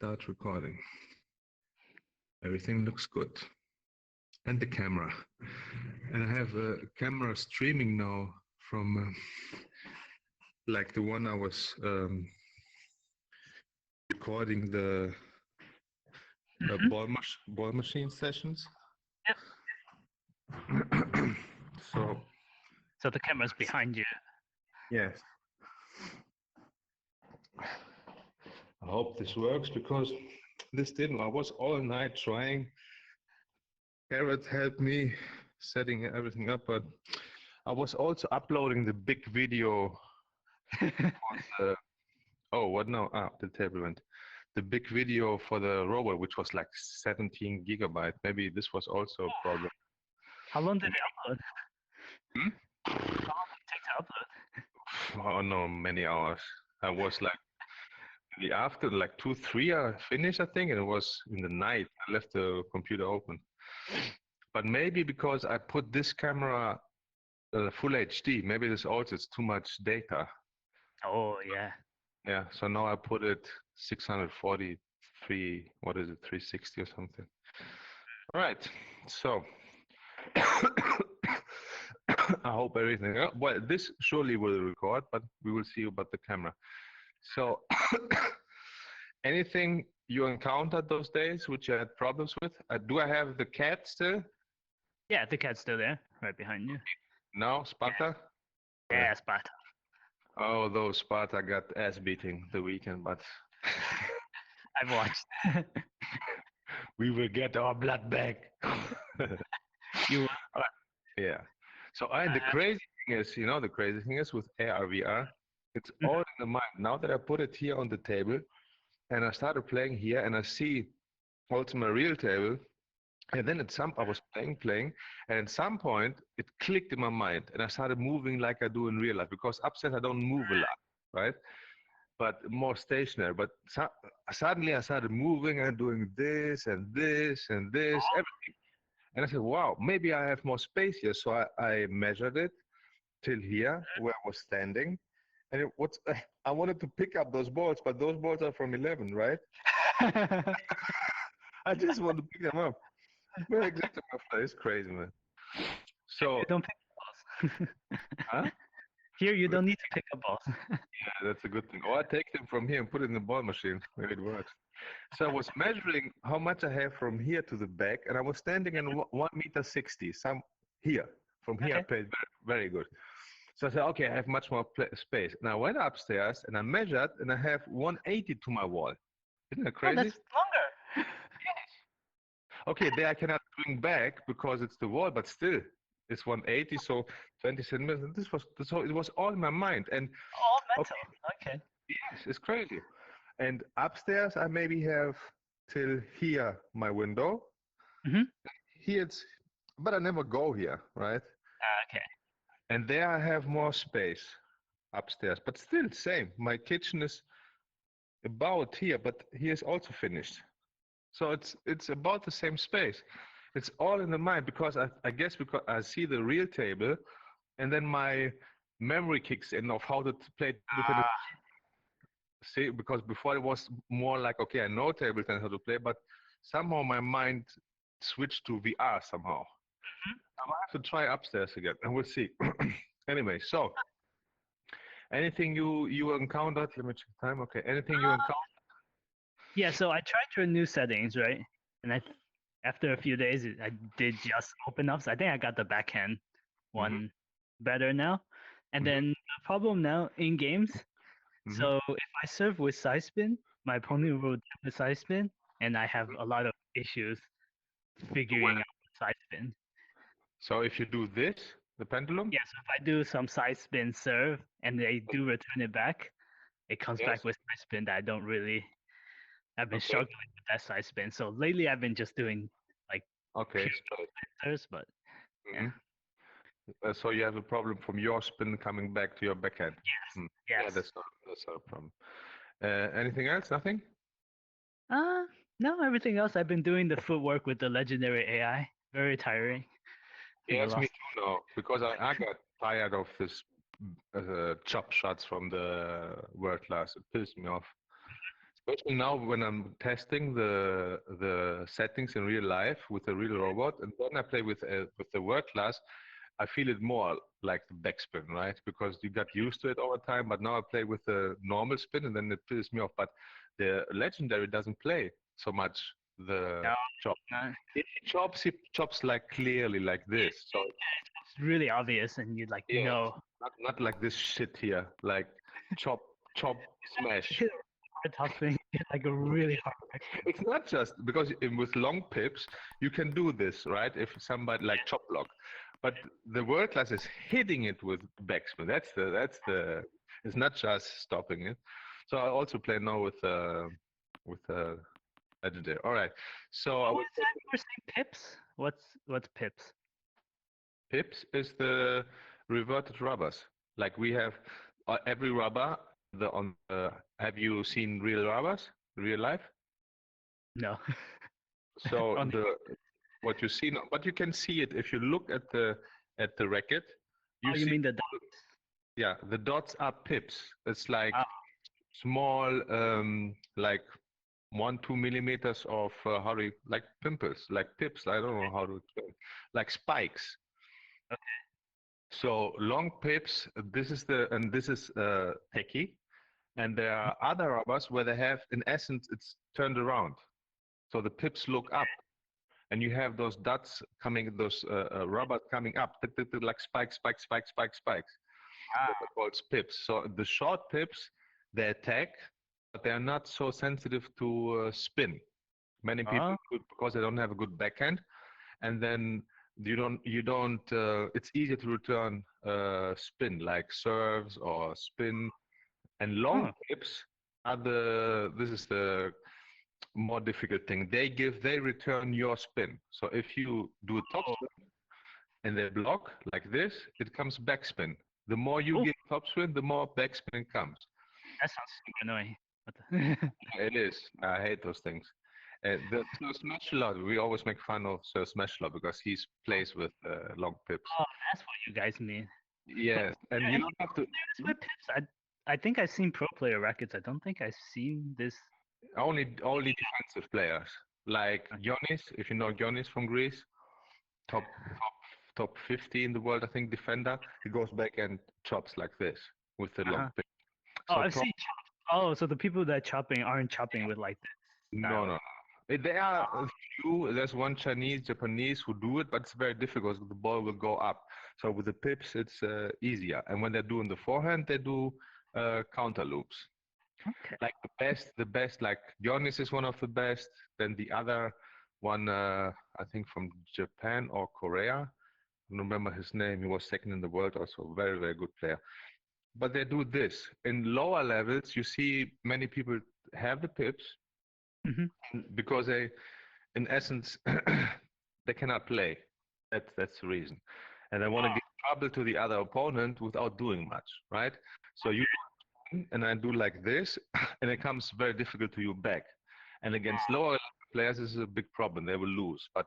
start recording. Everything looks good. And the camera. And I have a camera streaming now from like the one I was recording the ball machine sessions. Yep. So the camera's behind you. yes. I hope this works because this didn't. I was all night trying. Garrett helped me setting everything up, but I was also uploading the big video on the, oh, what now? Ah, the table went. The big video for the robot, which was like 17 gigabyte. Maybe this was also a problem. How long did it upload? How long did it take to upload? Oh no, many hours. I was like, after like 2-3 I finished, I think, and it was in the night. I left the computer open. But maybe because I put this camera full HD, maybe this also is too much data. Oh yeah. Yeah, so now I put it 643, what is it, 360 or something. All right, so I hope everything, well, this surely will record, but we will see about the camera. So anything you encountered those days which you had problems with? Do I have the cat still? Yeah, the cat's still there, right behind you. No, Sparta? Yeah, Sparta. Oh, those Sparta got ass beating the weekend, but I've watched. we will get our blood back. You. Yeah. So the crazy thing is, the crazy thing is with AR VR, it's all in the mind. Now that I put it here on the table, and I started playing here, and I see also my real table, and then I was playing, and at some point it clicked in my mind, and I started moving like I do in real life, because upstairs I don't move a lot, right? But more stationary. But suddenly I started moving and doing this and this and this, everything. And I said, wow, maybe I have more space here. So I measured it till here where I was standing. And I wanted to pick up those balls, but those balls are from 11, right? I just want to pick them up. Well, exactly. It's crazy, man. So you don't pick up balls. Huh? Here you don't need to pick up balls. Yeah, that's a good thing. Or I take them from here and put it in the ball machine. Maybe it works. So I was measuring how much I have from here to the back, and I was standing in 1.60 meters. From here, I played very, very good. So I said, okay, I have much more space. And I went upstairs and I measured, and I have 180 to my wall. Isn't that crazy? Oh, that's longer. Yes. Okay, there I cannot bring back because it's the wall, but still, it's 180, so 20 centimeters. And so it was all in my mind. And all mental. Okay. Yes, it's crazy. And upstairs, I maybe have till here my window. Mm-hmm. Here but I never go here, right? Okay. And there I have more space upstairs, but still same. My kitchen is about here, but here is also finished. So it's about the same space. It's all in the mind, because I guess because I see the real table, and then my memory kicks in of how to play. See, because before it was more like, okay, I know table tennis how to play, but somehow my mind switched to VR somehow. I might have to try upstairs again, and we'll see. Anyway, so anything you encountered? Let me check time. Okay, anything you encountered? Yeah, so I tried your new settings, right? And after a few days, I did just open up. So I think I got the backhand one better now. And then the problem now in games. So if I serve with side spin, my opponent will do the side spin, and I have a lot of issues figuring out the side spin. So if you do this, the pendulum? Yes, if I do some side spin serve and they do return it back, it comes back with side spin that I've been struggling with that side spin. So lately I've been just doing like pure serves, but yeah. So you have a problem from your spin coming back to your backhand. Yes. Yeah, that's not a problem. Anything else? Nothing? No, everything else I've been doing the footwork with the legendary AI. Very tiring. Yes, me too now, because I got tired of this chop shots from the world class. It pissed me off. Especially now when I'm testing the settings in real life with a real robot, and then I play with the world class, I feel it more like the backspin, right? Because you got used to it over time. But now I play with the normal spin, and then it pisses me off. But the legendary doesn't play so much the No, chop. not, He chops like clearly like this. So it's really obvious, and you like yeah, know. not like this shit here, like chop, chop, smash. Hit a hard topspin, hit like a really hard backspin. It's not just because with long pips you can do this, right? If somebody like chop block, but the world class is hitting it with backspin. That's the. It's not just stopping it. So I also play now with legendary. All right. So I What would is that? We're saying pips. What's pips? pips is the reverted rubbers. Like we have every rubber the on. Have you seen real rubbers, real life? No. So On the what you see now, but you can see it if you look at the racket. You oh, you see, mean the yeah, the dots are pips. It's like oh, small, like 1-2 millimeters of how do you like pimples, like pips. I don't know how to explain. Like spikes. okay. So long pips. This is the and this is techie. And there are other rubbers where they have, in essence, it's turned around. So the pips look up. And you have those dots coming, those rubbers coming up, like spikes, spikes, spikes, spikes, spikes. That Ah, are called pips. So the short pips, they attack, but they are not so sensitive to spin. Many people oh, do it because they don't have a good backhand, and then you don't. It's easier to return spin like serves or spin. And long oh, pips are this is the more difficult thing. They return your spin. So if you do a oh, topspin and they block like this, it comes backspin. The more you oh, give topspin, the more backspin comes. that sounds super annoying. What the It is. I hate those things. The Sir Smashlot, we always make fun of Sir Smashlot because he plays with long pips. oh, that's what you guys mean. But Yes, and you any don't have to. players with pips? I think I've seen pro player rackets. I don't think I've seen this. Only defensive players like Yonis, if you know Yonis from Greece, top top 50 in the world, I think, defender. He goes back and chops like this with the long Uh-huh. pick. Oh, So I've seen chop. Oh, so the people that chopping aren't chopping with like this no, style. no, no. There are a few. There's one Chinese, Japanese who do it, but it's very difficult. The ball will go up. So with the pips, it's easier. And when they're doing the forehand, they do counter loops. Okay. Like the best. Like Giannis is one of the best. Then the other one, I think from Japan or Korea. I don't remember his name. He was second in the world, also very, very good player. But they do this in lower levels. You see many people have the pips Hmm. because they, in essence, they cannot play. That's the reason, and they want to Oh, give trouble to the other opponent without doing much, right? So you and I do like this, and it comes very difficult to you back. And against lower players, this is a big problem. They will lose. But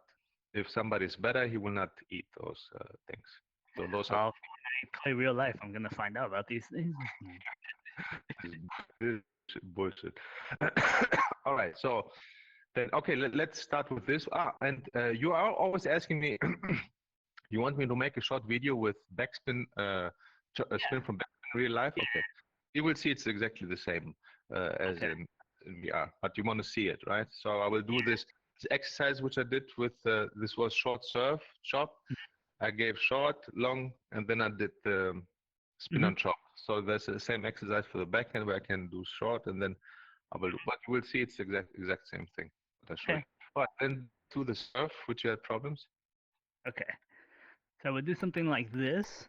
if somebody is better, he will not eat those things. So those are well, if I play real life, I'm gonna find out about these things. this bullshit. All right. So then, okay, let's start with this. And you are always asking me, you want me to make a short video with backspin, spin from backspin in real life? Okay. You will see it's exactly the same as Okay. in VR, but you want to see it, right? So I will do this exercise which I did with this was short serve chop. I gave short, long, and then I did the spin Mm-hmm. on chop. So that's the same exercise for the backhand where I can do short, and then I will do. But you will see it's exact same thing that I showed you. Okay. But then to the serve, which you had problems. Okay. So we'll do something like this,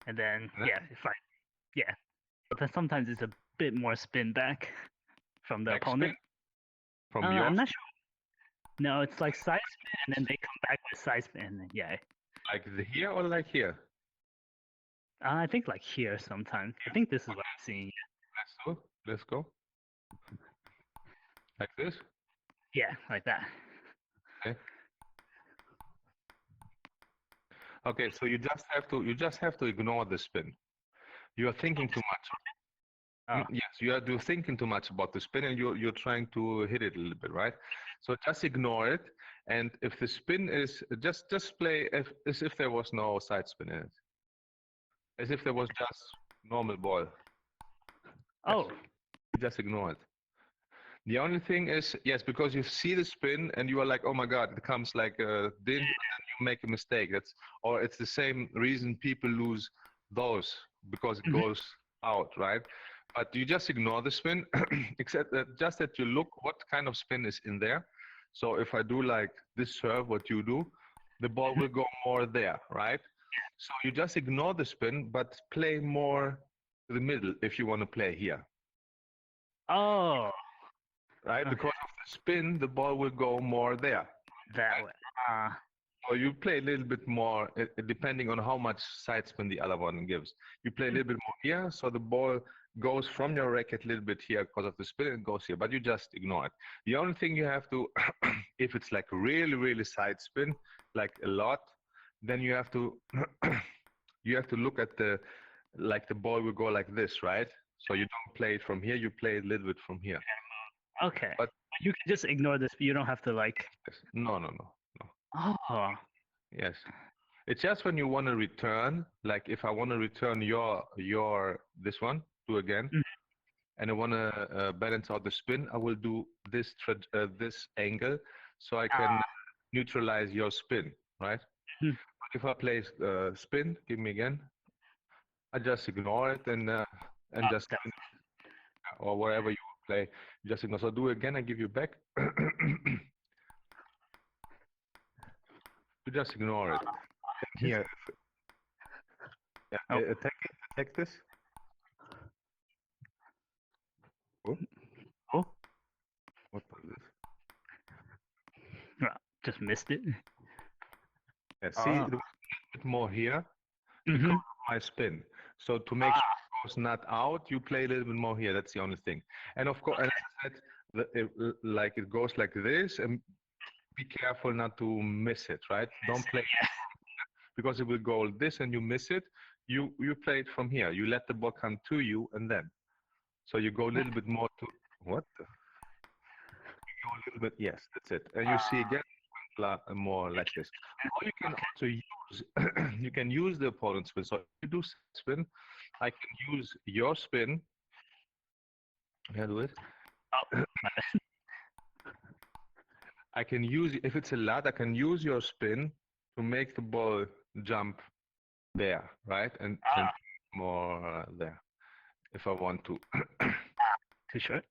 and then yeah, yeah, but then sometimes it's a bit more spin back from the Backspin opponent. from your I'm not sure. No, it's like side spin, and then they come back with side spin. Yeah. like here or like here. I think like here sometimes. I think this is what I'm seeing. Let's go. Let's go. Like this. Yeah, like that. Okay. Okay. So you just have to ignore the spin. You are thinking too much. Oh, Yes. So you are thinking too much about the spin, and you're trying to hit it a little bit, right? So just ignore it, and if the spin is just play as if there was no side spin in it, as if there was just normal ball. Oh. Just ignore it. The only thing is, yes, because you see the spin and you are like, oh my God, it comes like a din, and then you make a mistake. Or it's the same reason people lose those because it goes out, right? But you just ignore the spin, except that just that you look what kind of spin is in there. So if I do like this serve, what you do, the ball will go more there, right? So you just ignore the spin, but play more to the middle if you want to play here. Oh. Right? Because of the spin, the ball will go more there. That way. So you play a little bit more, depending on how much side spin the other one gives. You play a little bit more here, so the ball goes from your racket a little bit here because of the spin and goes here, but you just ignore it. The only thing you have to, if it's like really, really side spin, like a lot, then you have to, you have to look at the ball will go like this, right? So you don't play it from here, you play it a little bit from here. Okay. But you can just ignore this, but you don't have to like. No. Oh. Yes. It's just when you want to return, like if I want to return your this one, do again, and I want to balance out the spin, I will do this this angle, so I can neutralize your spin, right? But if I play spin, give me again, I just ignore it and just or wherever you play, just ignore. So do again, I give you back. You just ignore it. Here. Yeah, attack this. Oh. What was this? Just missed it. Yeah, see, a little bit more here because of my spin. So to make sure it goes not out, you play a little bit more here. That's the only thing. And of course, and as I said, like it goes like this, and be careful not to miss it, right? Don't play because it will go this and you miss it. You play it from here. You let the ball come to you and then. So you go a little bit more to what? You go a little bit. Yes, that's it. And you see again more like this. Or you can also use you can use the opponent's spin. So if you do spin, I can use your spin. Can I do it? I can use, if it's a lot, I can use your spin to make the ball jump there, right? And more there, if I want to. Too short.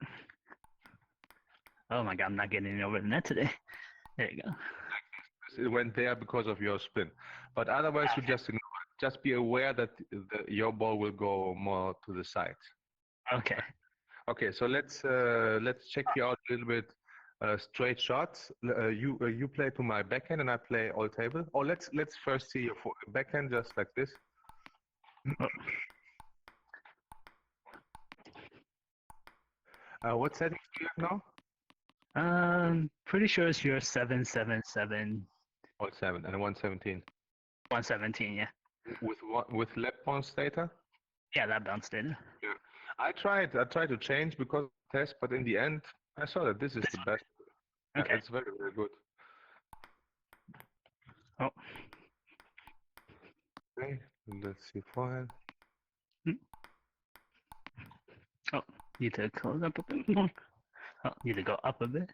Oh my God, I'm not getting over the net today. There you go. It went there because of your spin. But otherwise, you just be aware that your ball will go more to the side. Okay. Okay, so let's check you out a little bit. Straight shots. You play to my backhand and I play all table. Or let's first see your backhand just like this. What settings do you have now? Pretty sure it's your 777. All 7 and 117. 117, yeah. With lap bounce data? Yeah, that bounce data. Yeah. I tried to change because of the test, but in the end I saw that this is the best. Okay. Yeah, it's very, very good. Oh. Okay, let's see forehand. Oh, need to close up a bit more. Oh, need to go up a bit.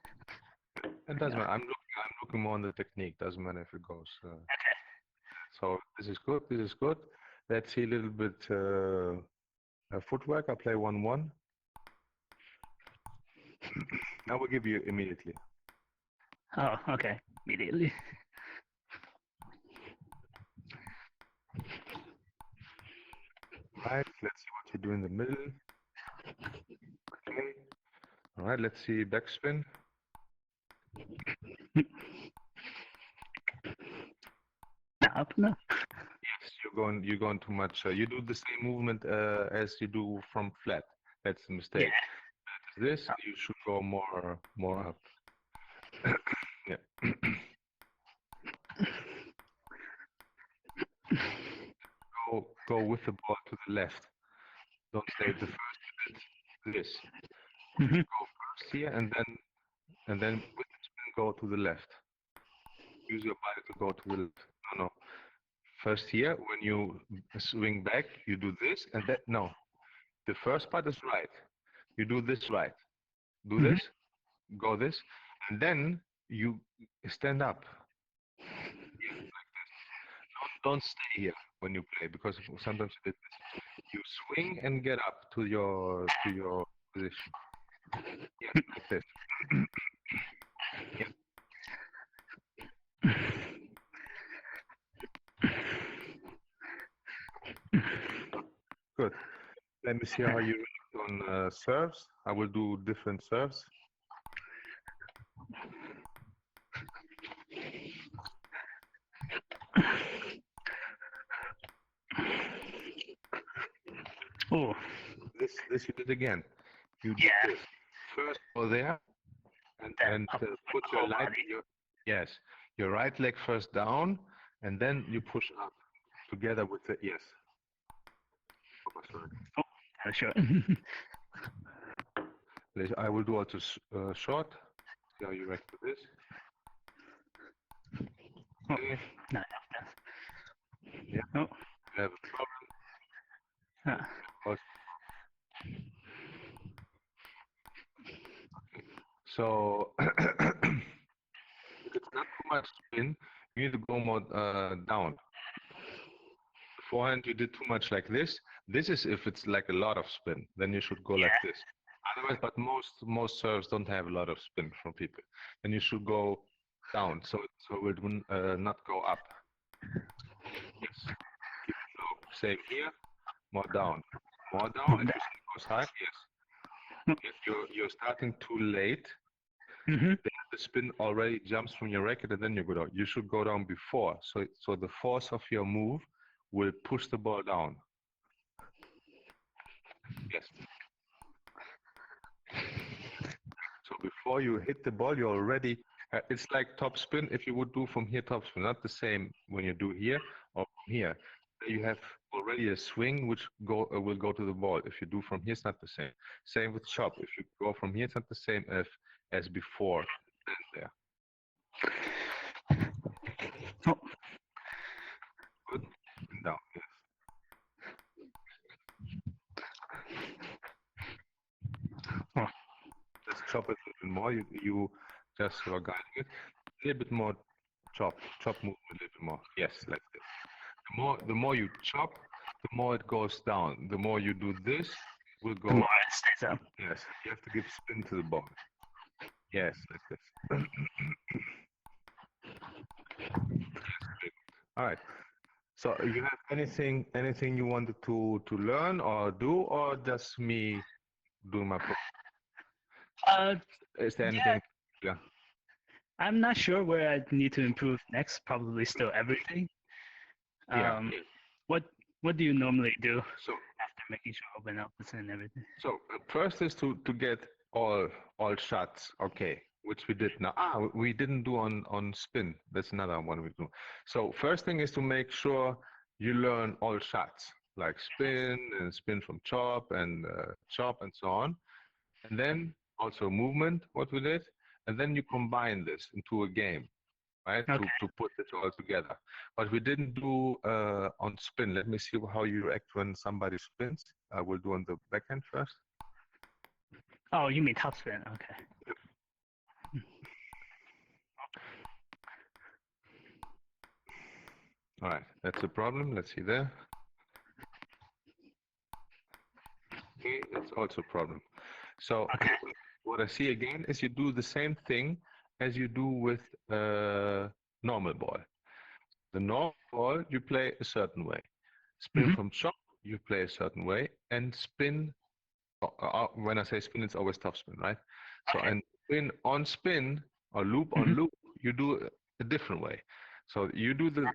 It doesn't matter. I'm looking more on the technique. Doesn't matter if it goes. Okay. So this is good. This is good. Let's see a little bit footwork. I play 1-1. I will give you immediately. Oh, okay. Immediately. Right. Let's see what you do in the middle. Okay. All right. Let's see backspin. Up now. Yes, you're going too much. You do the same movement as you do from flat. That's the mistake. Yeah. This you should go more up. Yeah. Go with the ball to the left. Don't stay at the first bit. this. Mm-hmm. Go first here, and then with the spin go to the left. Use your body to go to the left. No. First here, when you swing back, you do this, and that. No, the first part is right. You do this right. Do Mm-hmm. this, go this, and then you stand up. Don't stay here when you play, because sometimes you did this. You swing and get up to your position. Yes, like this. Yeah. Good. Let me see how you react on serves. I will do different serves. Oh. This you did again. You did Yeah. this. First go there and put your your right leg first down, and then you push up together with the yes. Oh, sure. I will do also short. See how you react to this. Okay. No, Yeah. Oh. You have a problem. So if it's not too much spin, you need to go more down. Forehand, you did too much like this. This is if it's like a lot of spin, then you should go like this. Otherwise, but most serves don't have a lot of spin from people. Then you should go down, so it will not go up. Yes. Keep it low. Same here. More down. More down. If you see it goes high, yes. You're starting too late. Mm-hmm. The spin already jumps from your racket, and then you go down. You should go down before, so the force of your move will push the ball down. Yes. So before you hit the ball, you're already. It's like top spin. If you would do from here top spin, not the same when you do here or from here. You have already a swing which will go to the ball. If you do from here, it's not the same. Same with chop. If you go from here, it's not the same as before. There. Oh. Good. And down. Yes. Oh. Let's chop it a little more. You just are guiding it. A little bit more chop movement a little bit more. Yes, like this. The more you chop, the more it goes down. The more you do this, will go. The more it stays up. Yes, you have to give spin to the ball. Yes, like this. Yes, all right. So you have anything you wanted to learn or do, or just me doing my program? Is there anything? Yeah. I'm not sure where I need to improve next. Probably still everything. Yeah. What do you normally do so after making sure open up and everything? So first is to get all shots okay, which we did now. We didn't do on spin. That's another one we do. So first thing is to make sure you learn all shots, like spin and spin from chop and so on. And then also movement, what we did. And then you combine this into a game, right? Okay. To put it all together. But we didn't do on spin. Let me see how you react when somebody spins. I will do on the backhand first. Oh, you mean topspin? Okay. Yep. All right, that's a problem. Let's see there. Okay, that's also a problem. So okay. What I see again is you do the same thing as you do with normal ball. The normal ball you play a certain way. Spin from chop you play a certain way, and spin. When I say spin, it's always topspin, right? So and spin on spin or loop on loop, you do a different way. So you do the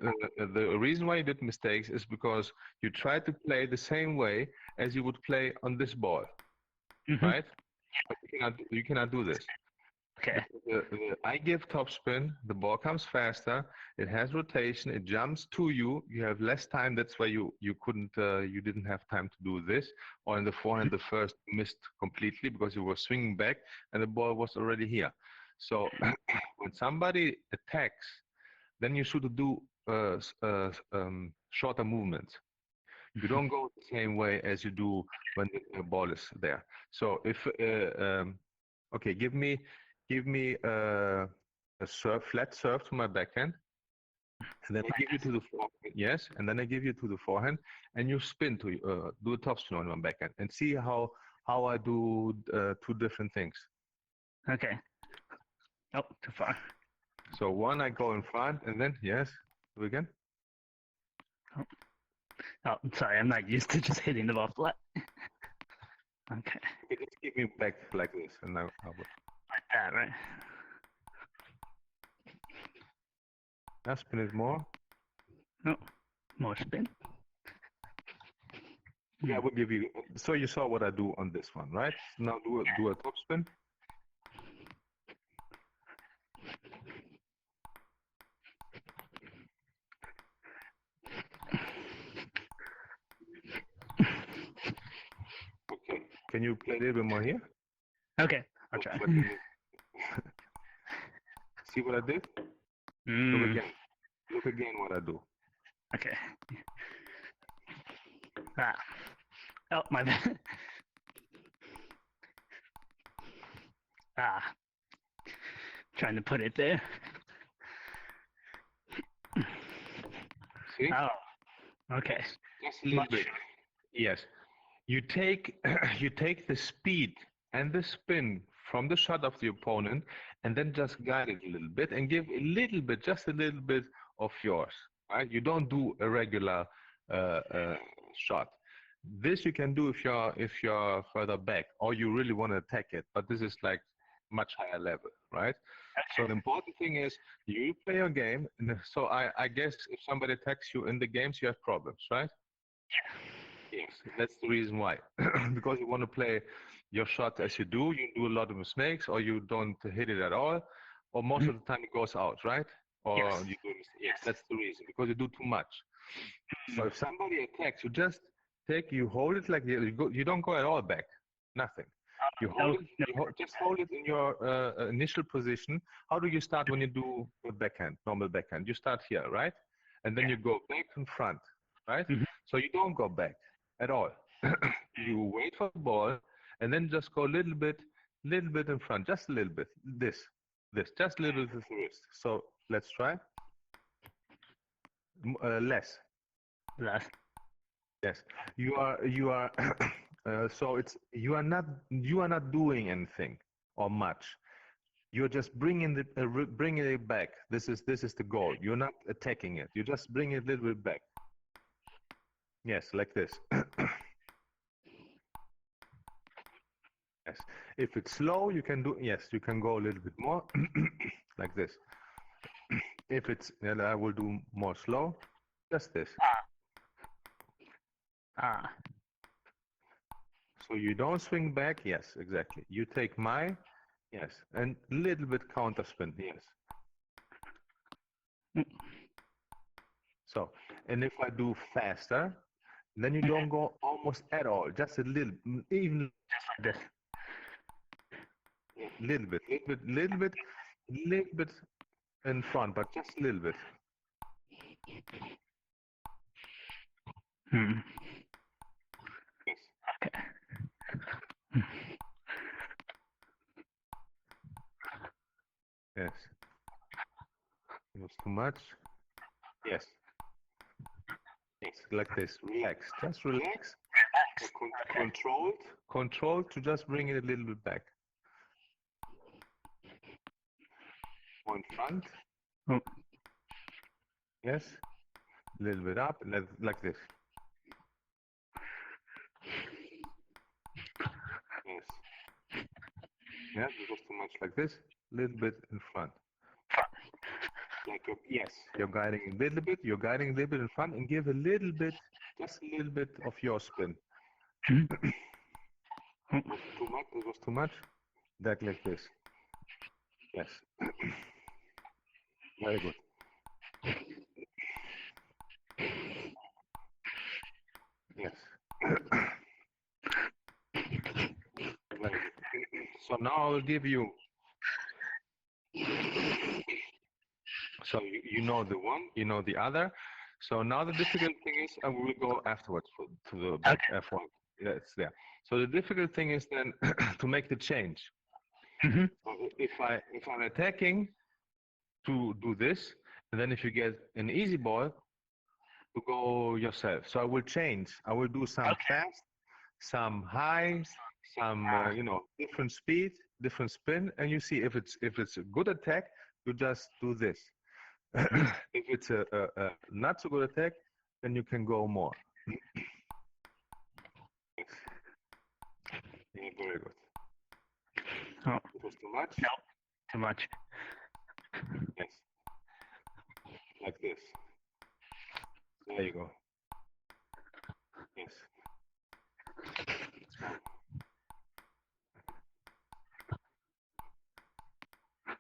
reason why you did mistakes is because you try to play the same way as you would play on this ball, right? But you cannot do this. Okay. I give topspin, the ball comes faster, it has rotation, it jumps to you, you have less time, that's why you didn't have time to do this. Or in the forehand, the first missed completely because you were swinging back and the ball was already here. So when somebody attacks, then you should do shorter movements. You don't go the same way as you do when the ball is there. So if okay, give me a flat serve to my backhand, and then I give you to the forehand. Yes, and then I give you to the forehand, and you spin to do a topspin on my backhand, and see how I do two different things. Okay. Oh, too far. So one, I go in front, and then yes, do again. Oh, sorry, I'm not used to just hitting the ball flat. Okay. Okay, just give me back like this, and now I will. Like that, right? Now spin it more. Oh, more spin. Yeah, I will give you. So you saw what I do on this one, right? Now do a topspin. Okay. Can you play a little bit more here? Okay, I'll try. See what I did? Look again. Look again what I do. Okay. Ah. Oh, my bad. Ah. Trying to put it there. See? Oh. Okay. Just a little bit. Yes. You take the speed and the spin from the shot of the opponent, and then just guide it a little bit and give a little bit, just a little bit of yours. Right? You don't do a regular shot. This you can do if you're further back or you really want to attack it, but this is like much higher level, right? So the important thing is you play your game. And so I guess if somebody attacks you in the games, you have problems, right? Yes, that's the reason why. Because you want to play your shot as you do a lot of mistakes, or you don't hit it at all, or most of the time it goes out, right? Or Yes. you do a mistake. Yes, that's the reason, because you do too much. So if somebody attacks, you just you hold it like you don't go at all back, nothing. You hold it, just hold it in your initial position. How do you start when you do a backhand, normal backhand? You start here, right? And then you go back and front, right? So you don't go back at all. You wait for the ball and then just go a little bit in front, just a little bit. This, just a little bit with the wrist. So let's try. Less. Less. Yes, you are. So you are not doing anything or much. You're just bringing it back. This is the goal. You're not attacking it. You just bring it a little bit back. Yes, like this. Yes. If it's slow, you can do. Yes, you can go a little bit more, like this. If it's, and I will do more slow. Just this. So you don't swing back. Yes, exactly. You take my. Yes, and a little bit counter spin. Yes. So, and if I do faster, then you don't go almost at all. Just a little, even just like this. Little bit in front, but just a little bit. Yes. Okay. Yes. It was too much. Yes. Yes, like this. Relax. Just relax. Control to just bring it a little bit back. Go in front. Yes. A little bit up, like this. Yes. Yeah, it was too much like this. A little bit in front. Like yes, you're guiding a little bit. You're guiding a little bit in front, and give a little bit, just a little bit of your spin. It was too much. It was too much. Like this. Yes. Very good. Yes. Very good. So now I will give you. So you know the one, you know the other. So now the difficult thing is, we will go afterwards to the back F1. Yeah, it's there. So the difficult thing is then to make the change. Mm-hmm. So if I'm attacking to do this, and then if you get an easy ball, to go yourself. So I will change. I will do some fast, some high, some different speed, different spin, and you see if it's a good attack, you just do this. If it's a not so good attack, then you can go more. Yeah, very good. Oh. It was too much? No, too much. Yes. Like this. There you go. Yes.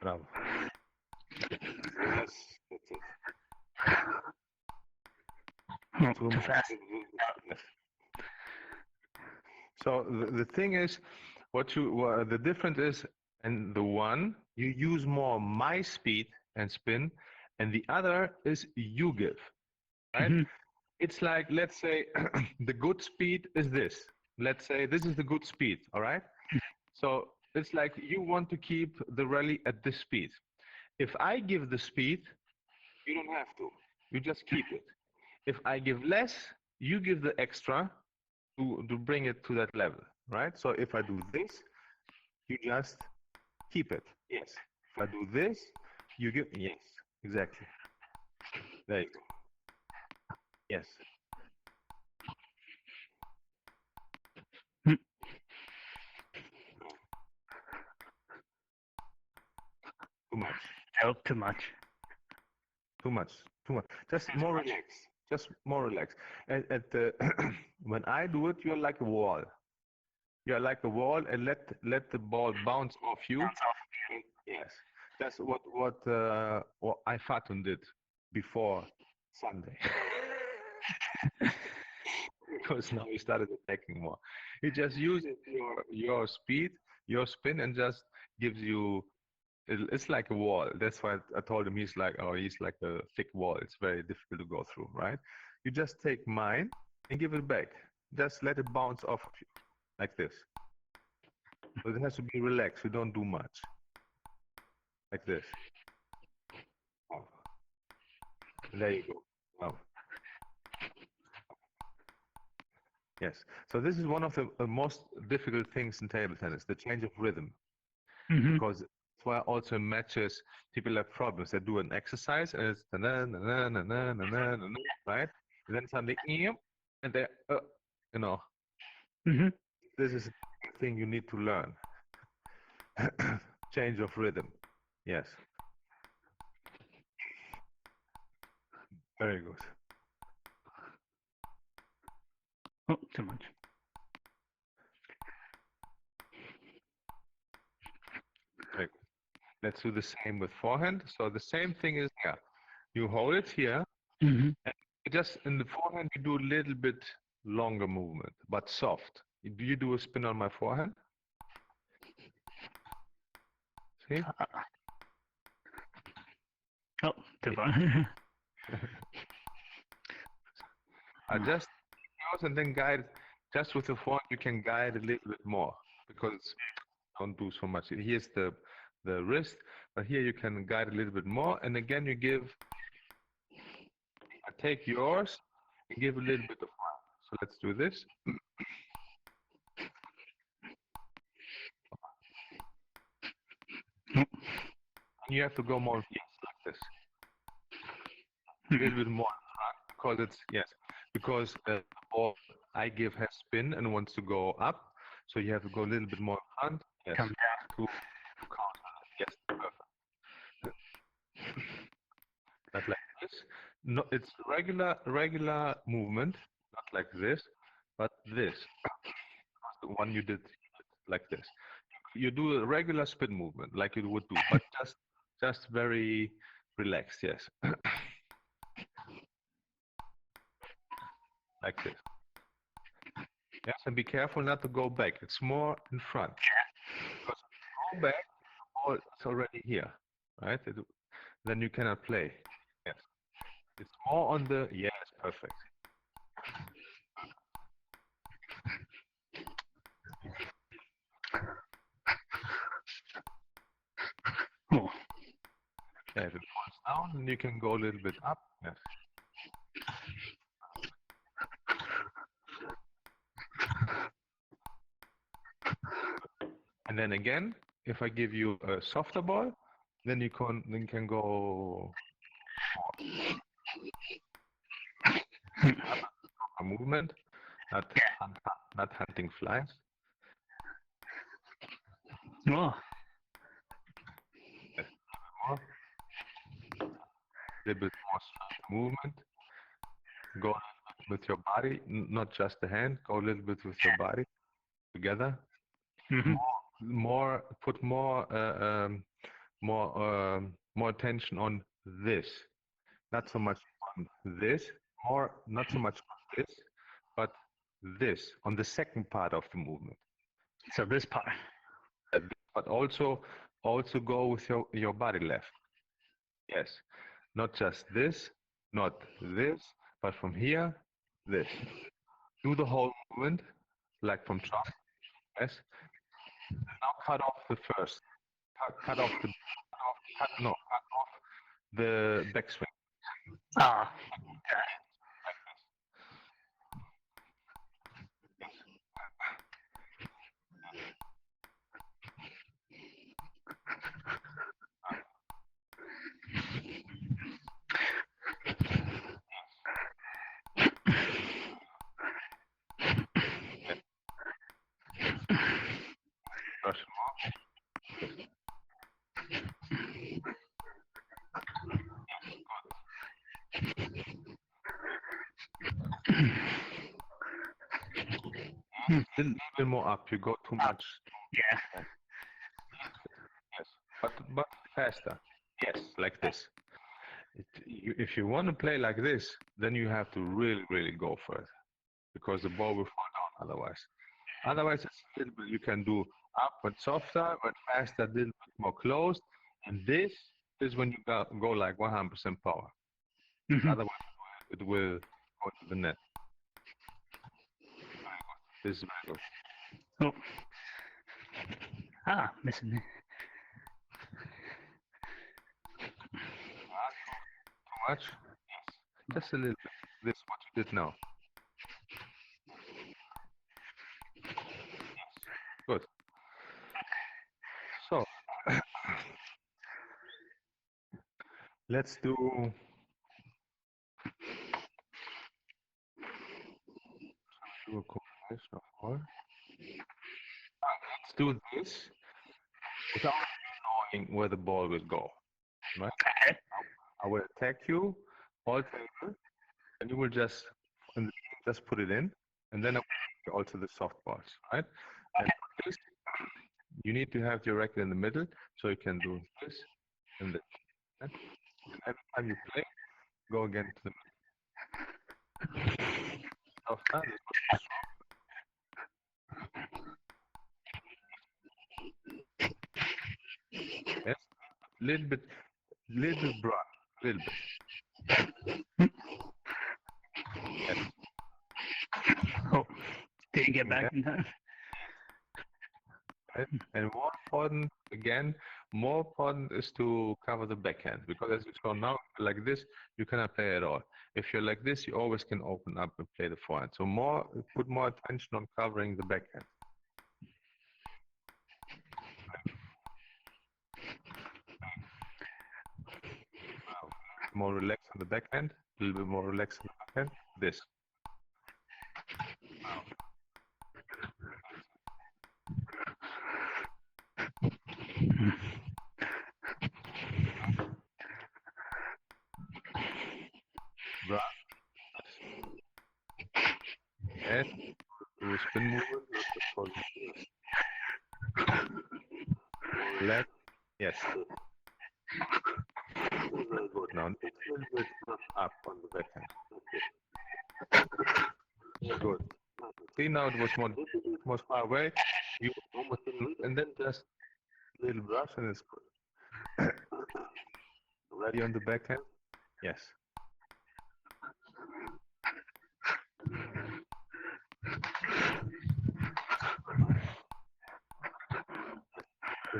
Bravo. Yes, that's it. Too fast. Yes. So the thing is, the difference is, and the one you use more my speed and spin, and the other is you give, right? Mm-hmm. It's like, let's say the good speed is this. Let's say this is the good speed, all right? So it's like you want to keep the rally at this speed. If I give the speed, you don't have to. You just keep it. If I give less, you give the extra to bring it to that level, right? So if I do this, you just keep it. Yes. If I do this, you give, yes, exactly. There you go. Yes. Too much. Oh, too much. Too much. Too much. Just more relaxed. Just more relaxed. At the when I do it, you're like a wall. You're like a wall, and let the ball bounce off you. Bounce off. Yes. That's what Fatun did before Sunday. Because now he started attacking more. He just uses your speed, your spin, and just gives you. It's like a wall. That's why I told him he's like a thick wall. It's very difficult to go through, right? You just take mine and give it back. Just let it bounce off of you, like this. So it has to be relaxed. You don't do much. Like this. Oh. There you go. Oh. Yes. So this is one of the most difficult things in table tennis, the change of rhythm. Mm-hmm. Because that's why also in matches people have problems. They do an exercise and it's right? And then suddenly, and they, Mm-hmm. this is a thing you need to learn. Change of rhythm. Yes. Very good. Oh, too much. Very good. Let's do the same with forehand. So the same thing is here. You hold it here. Mm-hmm. And just in the forehand, you do a little bit longer movement, but soft. Do you do a spin on my forehand? See? Oh, too far. I just and then guide just with the forehand. You can guide a little bit more because don't do so much. Here's the wrist, but here you can guide a little bit more. And again, you give. I take yours and give a little bit of mine. So let's do this. You have to go more like this. A little bit more because it's because the ball I give has spin and wants to go up, so you have to go a little bit more in front. Yes. Come down. To counter. Yes, perfect. Not like this. No, it's regular movement, not like this, but this. The one you did like this. you do a regular spin movement like you would do, but just very relaxed. Yes, like this. Yes, and be careful not to go back. It's more in front. Because if you go back, the ball is already here, right? Then you cannot play. Yes, it's more on the. Yes, perfect. Oh. Yeah, if it falls down, then you can go a little bit up. Yes. And then again, if I give you a softer ball, then you can go a movement, not hunting flies. Oh. Yes, more. A little bit more straight movement. Go a little bit with your body, not just the hand. Go a little bit with your body together. Mm-hmm. Put more attention on this. Not so much on this. Not so much on this, but this on the second part of the movement. So this part. But also go with your body left. Yes, not just this, not this, but from here, this. Do the whole movement, like from top. Yes. Now cut off the first. Cut off the backswing. Ah. A little more up. You go too much. Yeah. Yes, but faster. Yes, like this. If you want to play like this, then you have to really go for it, because the ball will fall down otherwise. Otherwise, it's a little bit, you can do up but softer, but faster, a little bit more closed. And this is when you go like 100% power. Mm-hmm. Otherwise, it will go to the net. This is very good. Oh. Ah, missing it. Too much? Yes. Just a little bit. This is what you did now. Good. So, let's do a combination of all. Let's do this without knowing where the ball will go. Right? Okay. I will attack you all table, and you will just put it in, and then I will go to the soft balls, right? And for this, you need to have your racket in the middle, so you can do this and this. And every time you play, go again to the middle. Soft hand is yes, little bit broad, little bit. Yes. Oh, didn't get back in time. Right? And more important is to cover the backhand, because as you saw now, like this, you cannot play at all. If you're like this, you always can open up and play the forehand. So put more attention on covering the backhand. More relaxed on the backhand, a little bit more relaxed on the backhand. This. Right. Yes. Do a spin movement. Relax. Yes. Very good. Now, it's a little bit up on the backhand. Very good. See, now it was more difficult, more far away. You almost didn't lose, and then just a little brush, and it's good. Ready on the backhand? Yes.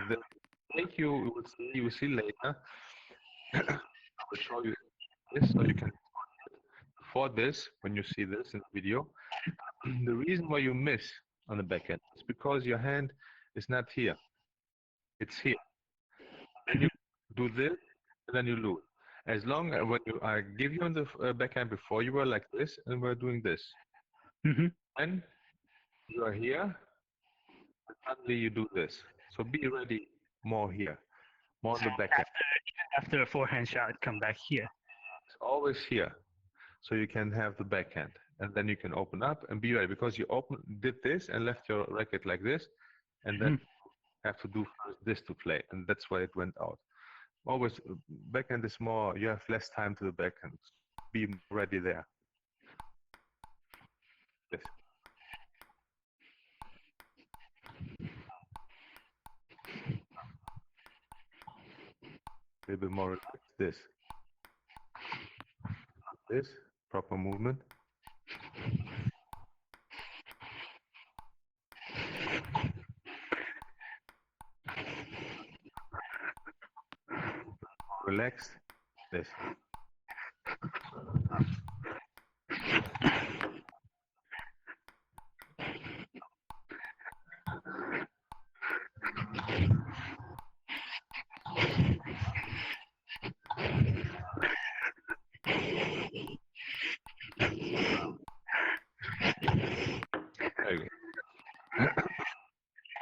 The mistake you will see later. I will show you this so you can. For this, when you see this in the video, the reason why you miss on the backhand is because your hand is not here. It's here. Then you do this, and then you lose. As long as when I give you on the backhand before, you were like this, and we're doing this. And you are here, and suddenly you do this. So be ready more here, more on the backhand. After a forehand shot, come back here. It's always here, so you can have the backhand, and then you can open up and be ready because you did this and left your racket like this, and then have to do first this to play, and that's why it went out. Always backhand is more. You have less time to the backhand. Be ready there. Yes. A little bit more relaxed. This proper movement. Relaxed. This.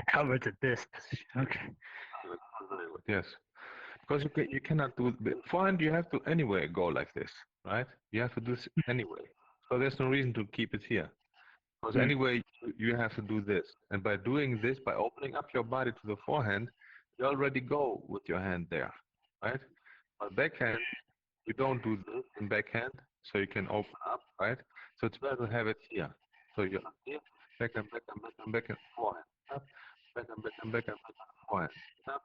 Covered to this position. Okay. Yes. Because you cannot do forehand. You have to anyway go like this, right? You have to do this anyway. So there's no reason to keep it here. Because anyway, you have to do this. And by doing this, by opening up your body to the forehand, you already go with your hand there, right? But backhand, you don't do this in backhand, so you can open up, right? So it's better to have it here. So you're here, backhand, forehand, up, backhand, forehand, up.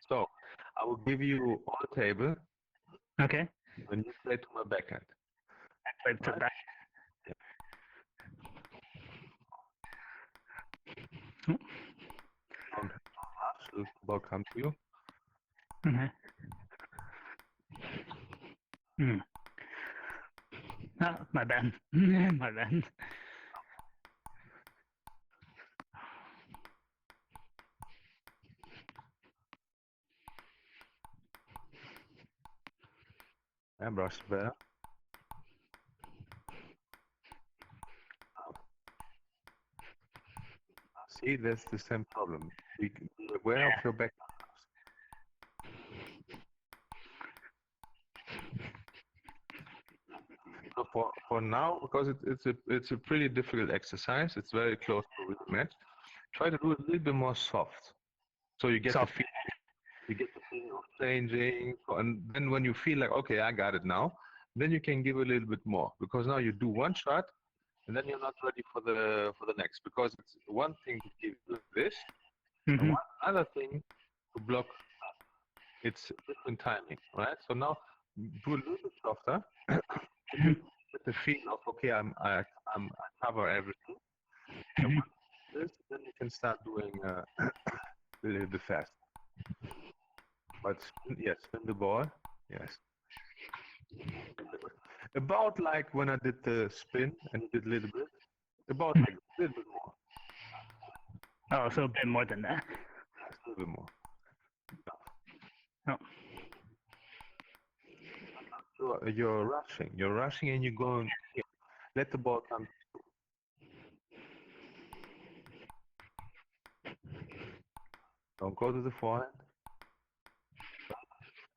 So I will give you on the table. Okay. When you play to my backhand. Play to back. The ball come to you. Okay. Oh, my bad. My bad. And brush better. See, that's the same problem. Be aware of your back. So for now, because it's a pretty difficult exercise, it's very close to a match. Try to do it a little bit more soft, so you get the feeling of changing. And then when you feel like, okay, I got it now, then you can give a little bit more, because now you do one shot, and then you're not ready for the next, because it's one thing to give this, and one other thing to block. It's different timing, right? So now do a little bit softer. Get the feel of, okay, I cover everything. And once this, then you can start doing a little bit fast. But yes, spin the ball. Yes. About like when I did the spin and did a little bit. About like a little bit more. Oh, so a bit more than that. Yes, a little bit more. Oh. So you're rushing and you're going here. Let the ball come. Don't go to the forehand.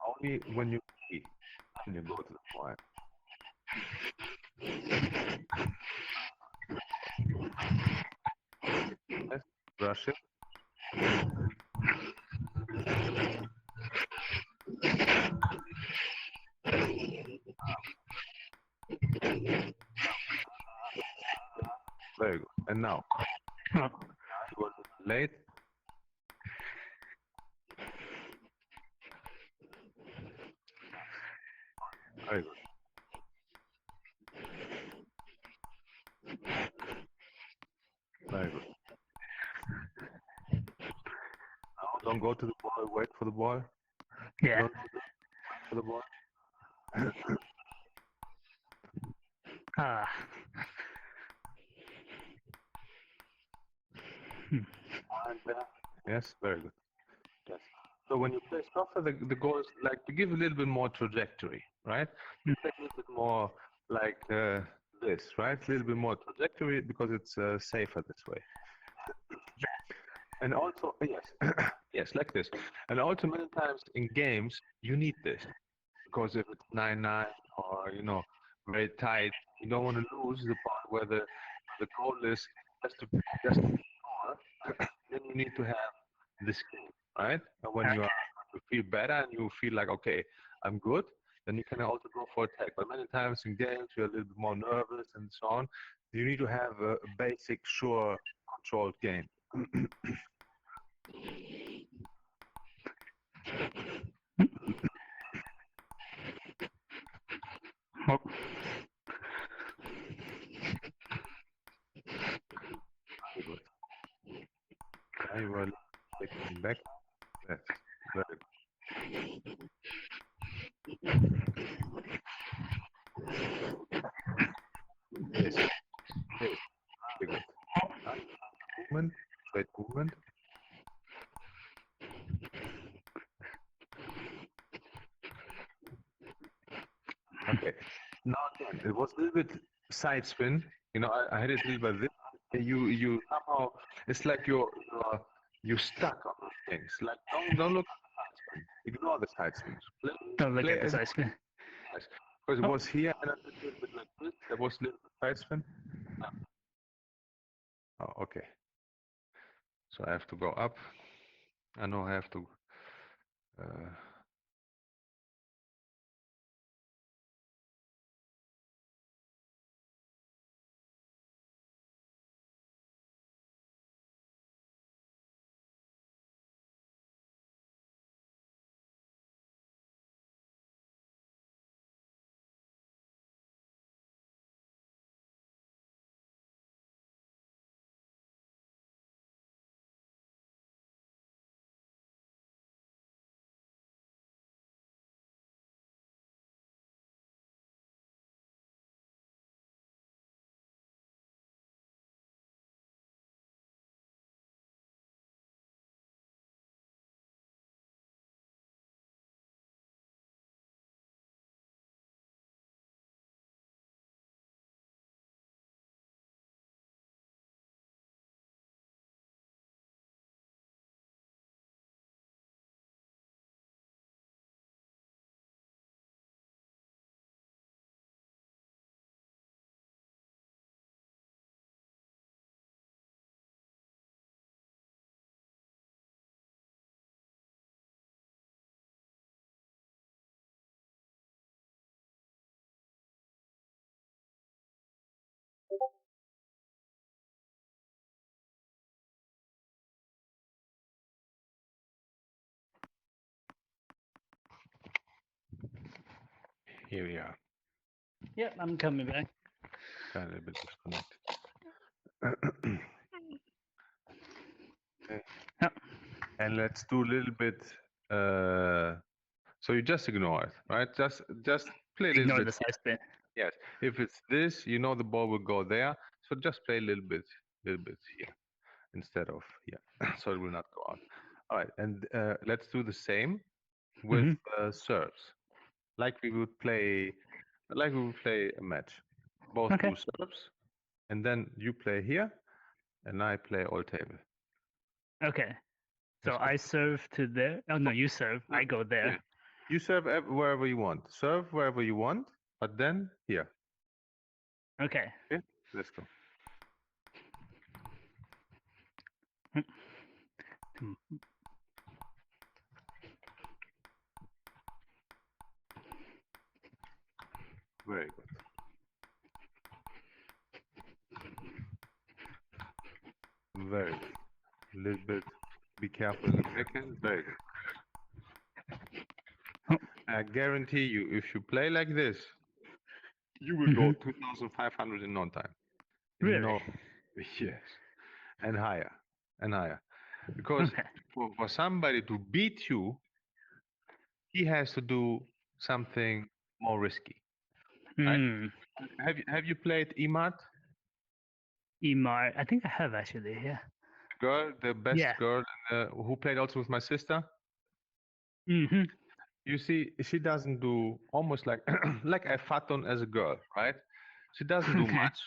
Only when you see, when you go to the forehand. Yes, brush it. Very good. And now, Oh. you want to late. Very good. Very good. Now, don't go to the ball. Wait for the ball. Yeah. Don't wait for the ball. Ah. And yes, very good. Yes. So when you play softer, the goal is like to give a little bit more trajectory, right? To play a little bit more like this, right? A little bit more trajectory because it's safer this way. And also, yes, yes, like this. And also many times in games, you need this. Because if it's 9-9 or, you know, very tight, you don't want to lose the part where the goal is just to score. Then you need to have this game, right? And when you feel better and you feel like, okay, I'm good, then you can also go for attack. But many times in games, you're a little bit more nervous and so on. You need to have a basic, sure, controlled game. Oh. Very good. Now you are taking back. That's very good. Yes. Yes. Very good. Movement, straight movement. Okay. Now again, it was a little bit side spin. You know, I had it a little bit this. You somehow it's like you stuck on those things. Like don't look at the side spin. Ignore the side spins. Don't look Play at the as side spin. yes. Because it was here and I did a little bit like this. There was a little bit side spin. Oh, okay. So I have to go up. I know I have to. Here we are. Yep, I'm coming back. Got a little bit disconnected. Okay. Yep. And let's do a little bit. So you just ignore it, right? Just play a little Ignore bit. the side spin. Yes. If it's this, you know the ball will go there. So just play a little bit here instead of here, so it will not go out. All right, and let's do the same with serves, like we would play a match. Both Okay. do serves, and then you play here, and I play all table. Okay. So Yes, I serve to there. Oh no, you serve. I go there. Yeah. You serve wherever you want. Serve wherever you want, but then here. Okay. Okay, let's go. Very good. Very good. A little bit. Be careful in the backhand. Very good. I guarantee you, if you play like this, you will go 2,500 in no time. Really? No, yes, and higher, and higher. Because Okay. for somebody to beat you, he has to do something more risky. Right? Have you played Imat? Emar, I think I have actually. Yeah. Girl, the best Yeah. girl who played also with my sister. Mm-hmm. You see, she doesn't do almost like like a Faton as a girl, right? She doesn't do Okay. much,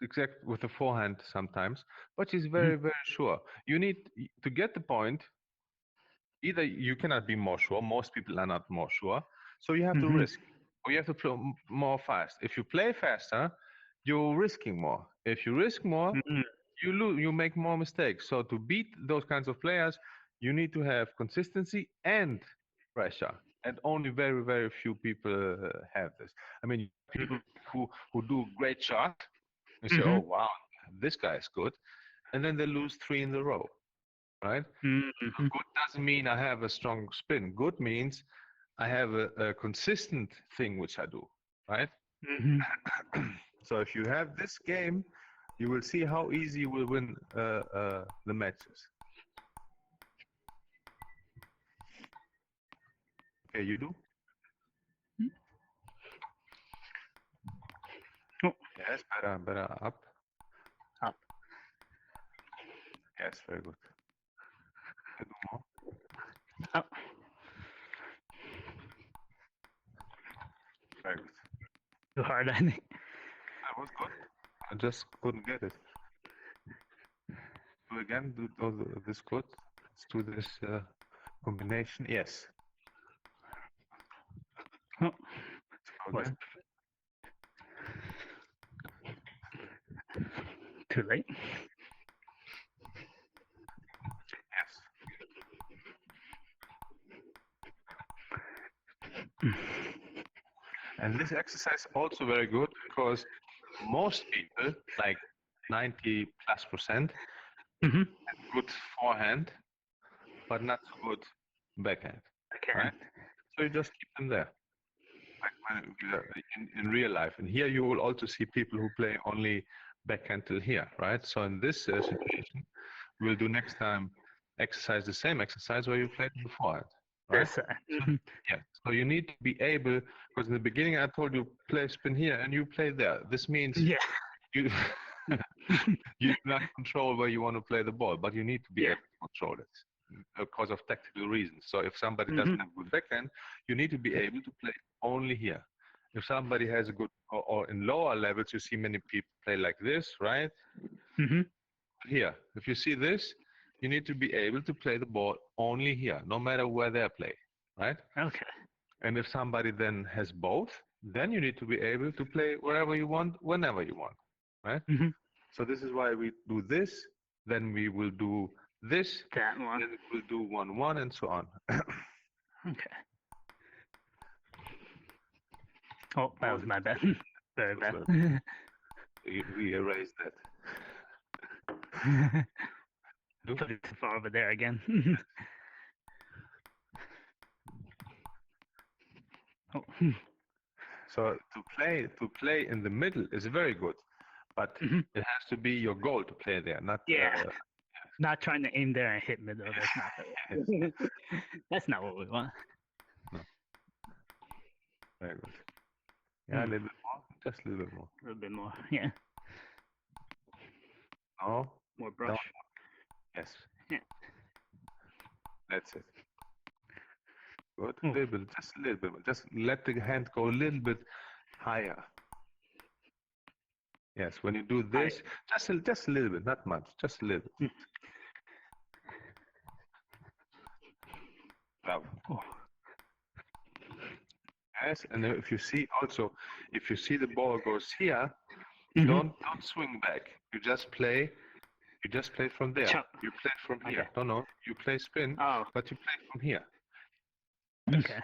except with the forehand sometimes, but she's very, very sure. You need to get the point. Either you cannot be more sure. Most people are not more sure, so you have to risk, or you have to play more fast. If you play faster, you're risking more. If you risk more, you lose. You make more mistakes. So to beat those kinds of players, you need to have consistency and pressure. And only very, very few people have this. I mean, people who do great shots, you say, "Oh wow, this guy is good," and then they lose 3 in a row, right? Good doesn't mean I have a strong spin. Good means I have a consistent thing which I do, right? So if you have this game, you will see how easy you will win the matches. Okay, you do? Oh. Yes, better up. Up. Yes, very good. Can do more. Up. Very good. Too hard, I think. That was good. I just couldn't get it. Do again. Do this good. Let's do this combination. Yes. Oh. Again. Too late. Yes. And this exercise also very good because most people, like 90+%, have good forehand, but not so good backhand. Right? So you just keep them there. Like in real life. And here you will also see people who play only backhand till here, right? So in this situation, we'll do next time the same exercise where you play the forehand. Right? This side. Yeah. So you need to be able, because in the beginning I told you play spin here and you play there. This means you you do not control where you want to play the ball, but you need to be able to control it because of tactical reasons. So if somebody doesn't have good backhand, you need to be able to play only here. If somebody has a good, or in lower levels, you see many people play like this, right? Here, if you see this, you need to be able to play the ball only here, no matter where they play, right? Okay. And if somebody then has both, then you need to be able to play wherever you want, whenever you want, right? So this is why we do this, then we will do this, that one, then we'll do 1-1 and so on. Okay. Oh, that was my bad. Very bad. We erased that. Put it too far over there again. Oh. So to play in the middle is very good, but it has to be your goal to play there, not not trying to aim there and hit middle. That's not that's not what we want. No. Very good. Yeah, a little bit more, just a little bit more. A little bit more, yeah. No. More brush. Yes. Yeah. That's it. Good. A little bit, just a little bit. Just let the hand go a little bit higher. Yes, when you do this, just a little bit, not much, just a little bit. Bravo. Yes, and if you see the ball goes here, don't swing back. You just play You just play from there. Chop. You play from here. Okay. No, you play spin, Oh. but you play from here. Yes. Okay.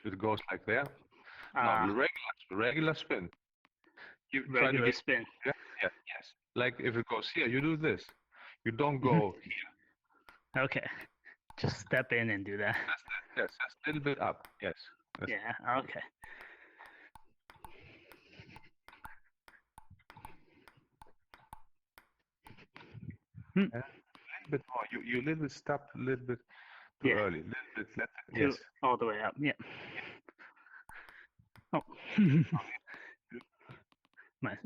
It goes like there. Uh, No, regular spin. You try to regular get spin. yeah, yes. Like if it goes here, you do this. You don't go here. Okay. Just step in and do that. That's it. Yes, just a little bit up. Yes. That's Yeah. Okay. a little bit more. You a little bit stop a little bit too Yeah. early. A little bit yes. All the way up. Yeah. Oh. Nice.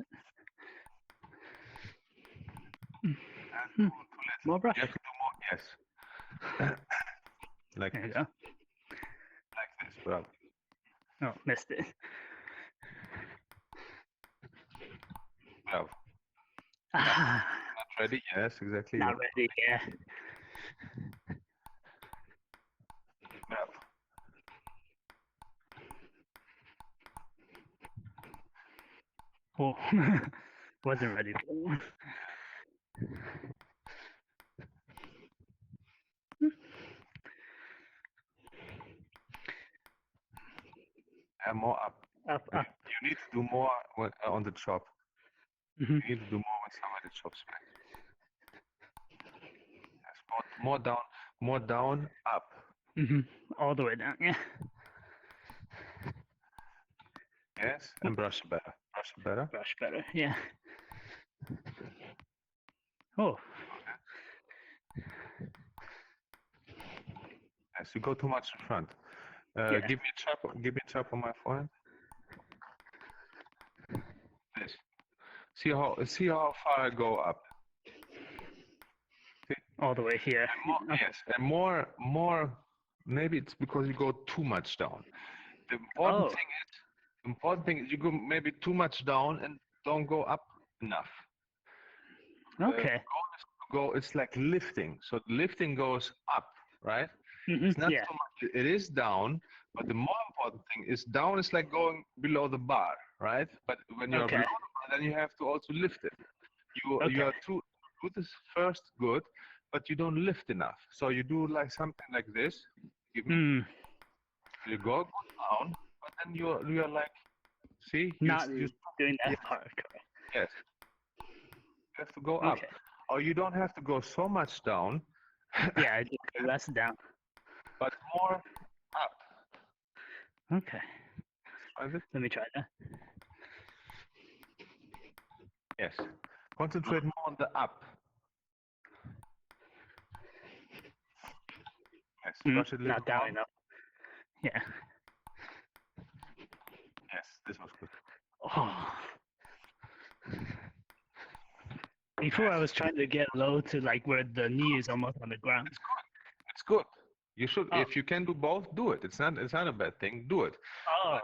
More brush. You have to do more. Yes. Like There you this. go. Like this. But Oh, missed it. well, Ah, not ready. Yes, exactly. not ready. Yeah. Well, Oh. Wasn't ready for it. and more up. Up. You need to do more on the chop. Mm-hmm. You need to do more when somebody chops back. Yes, more down, up. Mm-hmm. All the way down. Yeah. Yes, and brush better. Brush better. Yeah. Oh. Yes, you go too much in front. Yeah. Give me a chop on my forehand. This. See how far I go up. All the way here. Yes, and more. Maybe it's because you go too much down. The important thing is you go maybe too much down and don't go up enough. Okay. It's like lifting. So lifting goes up, right? Mm-hmm. It's not Yeah. so much. It is down, but the more important thing is down is like going below the bar, right? But when you're below the bar, then you have to also lift it. You are too do this first good, but you don't lift enough. So you do like something like this. You go down, but then you're like, see, Not doing that part. Yes. You have to go up. Or you don't have to go so much down. Yeah, just less down. But more up. Okay. Let me try that. Yes. Concentrate more on the up. Yes. Brush it a little Not down more. enough. Yeah. Yes, this was good. Oh. Before I was trying to get low to like where the knee is almost on the ground. It's good. You should, if you can do both, do it. It's not a bad thing. Do it. Oh.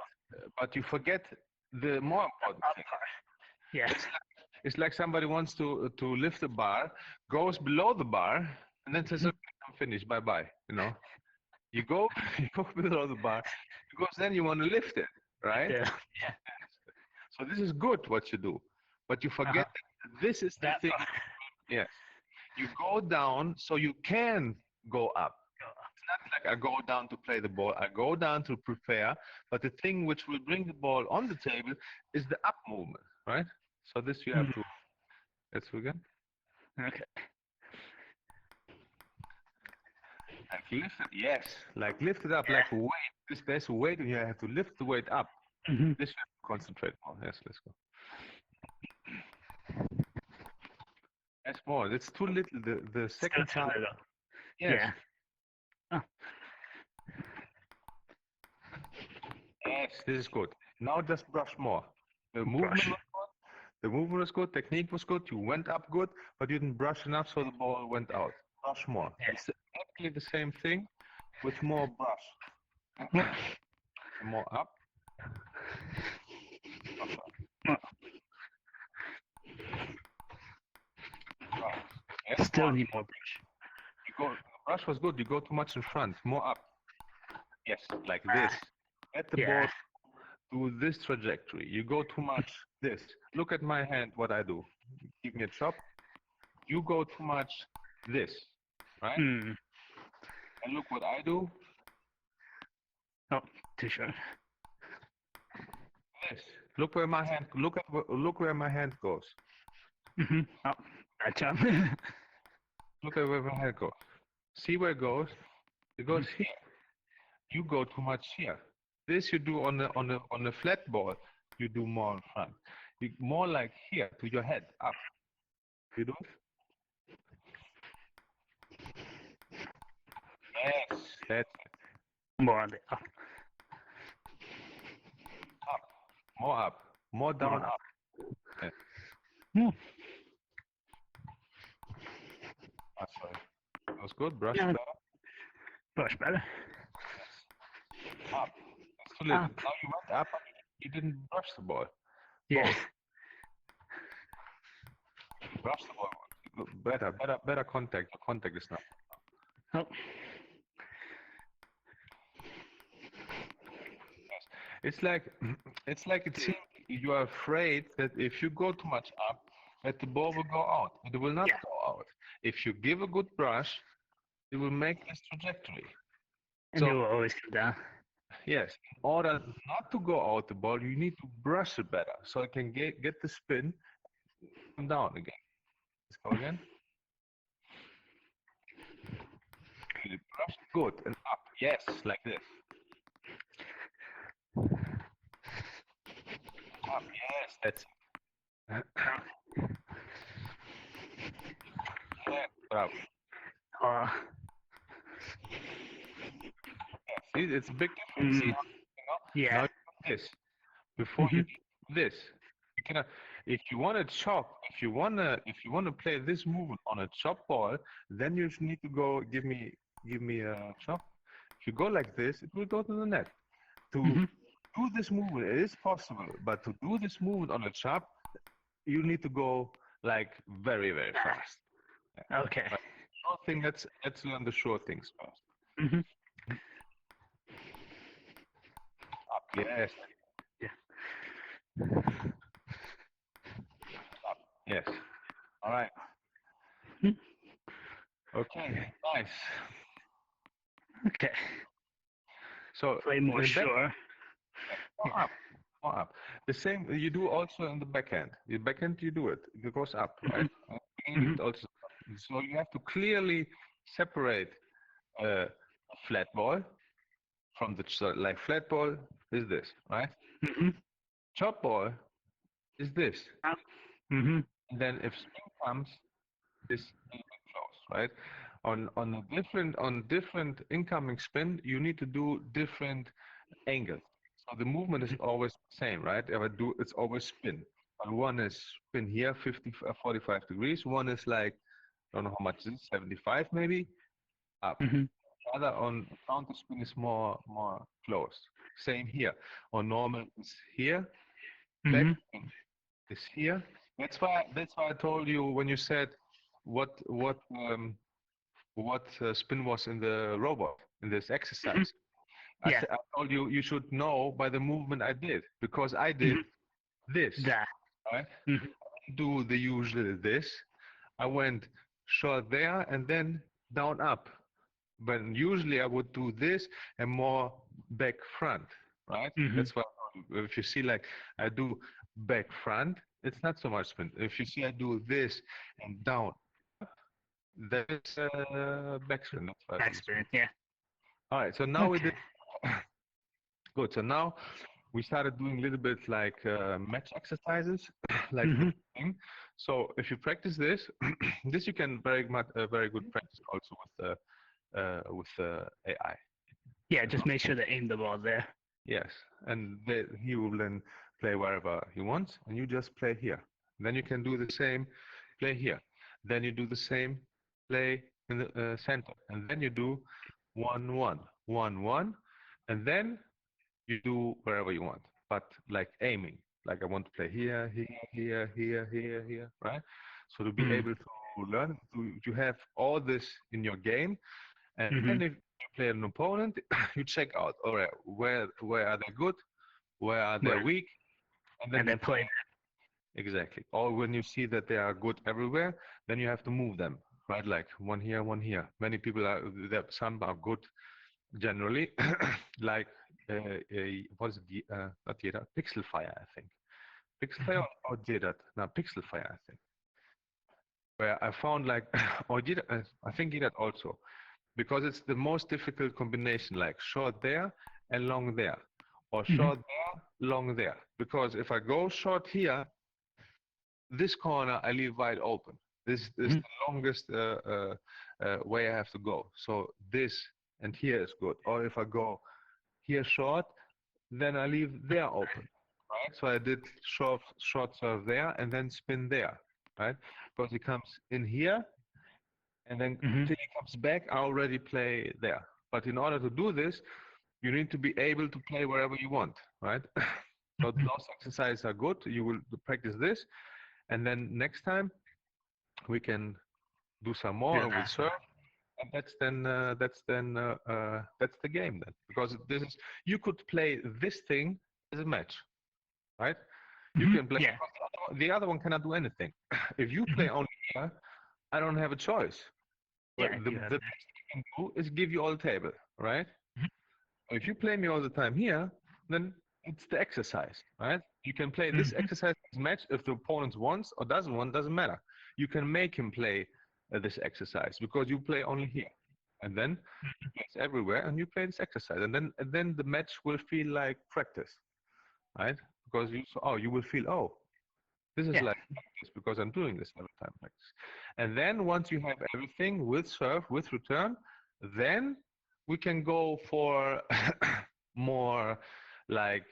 But you forget the more important thing. Yeah. It's like somebody wants to lift a bar, goes below the bar, and then says, "Okay, I'm finished. Bye bye." You know, you go below the bar because then you want to lift it, right? Yeah. So this is good what you do, but you forget that this is the thing. Yes, you go down so you can go up. It's not like I go down to play the ball. I go down to prepare, but the thing which will bring the ball on the table is the up movement, right? So this you have to. Let's begin. Okay. Like lift it, yes. Like lift it up like a weight. There's a weight and you have to lift the weight up. This you have to concentrate on. Yes, let's go. That's more. That's too little. The second time. Yes. Yeah. Oh. Yes, this is good. Now just brush more. The movement was good. The movement was good. Technique was good. You went up good, but you didn't brush enough, so the ball went out. Brush more. It's exactly the same thing with more brush. More up. Yes, Still need more brush. Brush was good. You go too much in front. More up. Yes, like this. Let the ball do this trajectory. You go too much this. Look at my hand, what I do. Give me a chop. you go too much this, right? Mm. And look what I do. Oh, too short. This. Look where my hand. Look where my hand goes. Oh, gotcha. Look at where my hand goes. See where it goes? It goes here. You go too much here. This you do on the flat ball. You do more in front. You, more like here to your head up. You do it. Yes, that's it. More on the up. Up. More up. More down More up. Yeah. Hmm. That's right. That was good. Brush Yeah. better. Brush better. Yes. Up. That's too little. Up. Now you went up, but you didn't brush the ball. Yeah. Brush the ball. Better contact. The contact is not. Oh. It's like it seems you are afraid that if you go too much up, that the ball will go out. But it will not go out. If you give a good brush, it will make this trajectory. And So, it will always come down. yes, in order not to go out the ball, you need to brush it better so it can get the spin, come down again. Let's go again. Brush good and up. Yes, like this. Up. Yes, that's it. Yeah, bravo. See, it's a big difference. See how, Yeah. now you do this before you do this. You cannot. If you want to chop, if you wanna play this movement on a chop ball, then you need to go give me a chop. If you go like this, it will go to the net. To do this movement, it is possible, but to do this movement on a chop, you need to go like very fast. Yeah. Okay. But short thing, let's learn the short things first. Up, yes. Yeah. Up, yes. All right. Okay, nice. Okay. So Play more sure. More up. The same you do also in the backhand. The backhand you do it. It goes up, right? It also. So you have to clearly separate a flat ball from the like flat ball is this, right? Chop ball is this. And then if spin comes, this is close, right? On different incoming spin, you need to do different angles. So the movement is always the same, right? If I do, it's always spin. But one is spin here, 45 degrees. One is like, I don't know how much it is, 75 maybe, up. Other on counter spin is more close. Same here. On normal is here. Back spin is here. That's why I told you when you said what spin was in the robot in this exercise. I told you you should know by the movement I did because I did this. Right? Do the usual this. I went short there and then down up. But usually I would do this and more back front, right? That's why if you see like I do back front, it's not so much spin. If you see I do this and down, that's backspin. That's why Backspin, yeah. All right, so now we did good. So now we started doing a little bit like match exercises, like this thing. So if you practice this, this you can very good practice also with AI. Yeah, just make sure to aim the ball there. Yes, and he will then play wherever he wants, and you just play here. Then you can do the same, play here. Then you do the same, play in the center, and then you do 1-1, 1-1, and then you do wherever you want, but like aiming. Like I want to play here, here, right? So to be able to learn, to have all this in your game, and then if you play an opponent, you check out, all right, where are they good, where are they weak, and then you play. Exactly. Or when you see that they are good everywhere, then you have to move them, right? Like one here, one here. Many people are, some are good generally, like what is it? Not Jeder, Pixel Fire, I think. Pixel Fire or Jeder? No, Pixel Fire, I think. Where I found like, or Jeder, I think Jeder also, because it's the most difficult combination, like short there and long there, or short there, long there. Because if I go short here, this corner I leave wide open. This is the longest way I have to go. So this and here is good. Or if I go here short, then I leave there open. Right? So I did short serve there and then spin there. Right? Because he comes in here and then until he comes back, I already play there. But in order to do this, you need to be able to play wherever you want. Right? So those exercises are good. You will practice this. And then next time we can do some more and we'll serve. And that's the game then, because this is, you could play this thing as a match, right? You can play. Yeah. The other one cannot do anything. If you play only here, I don't have a choice. Yeah, The best you can do is give you all table, right? If you play me all the time here, then it's the exercise, right? You can play this exercise as match if the opponent wants or doesn't want, doesn't matter. You can make him play this exercise because you play only here, and then it's everywhere, and you play this exercise, and then the match will feel like practice, right? Because you will feel, oh, this is like practice because I'm doing this every time practice. And then once you have everything with serve, with return, then we can go for more like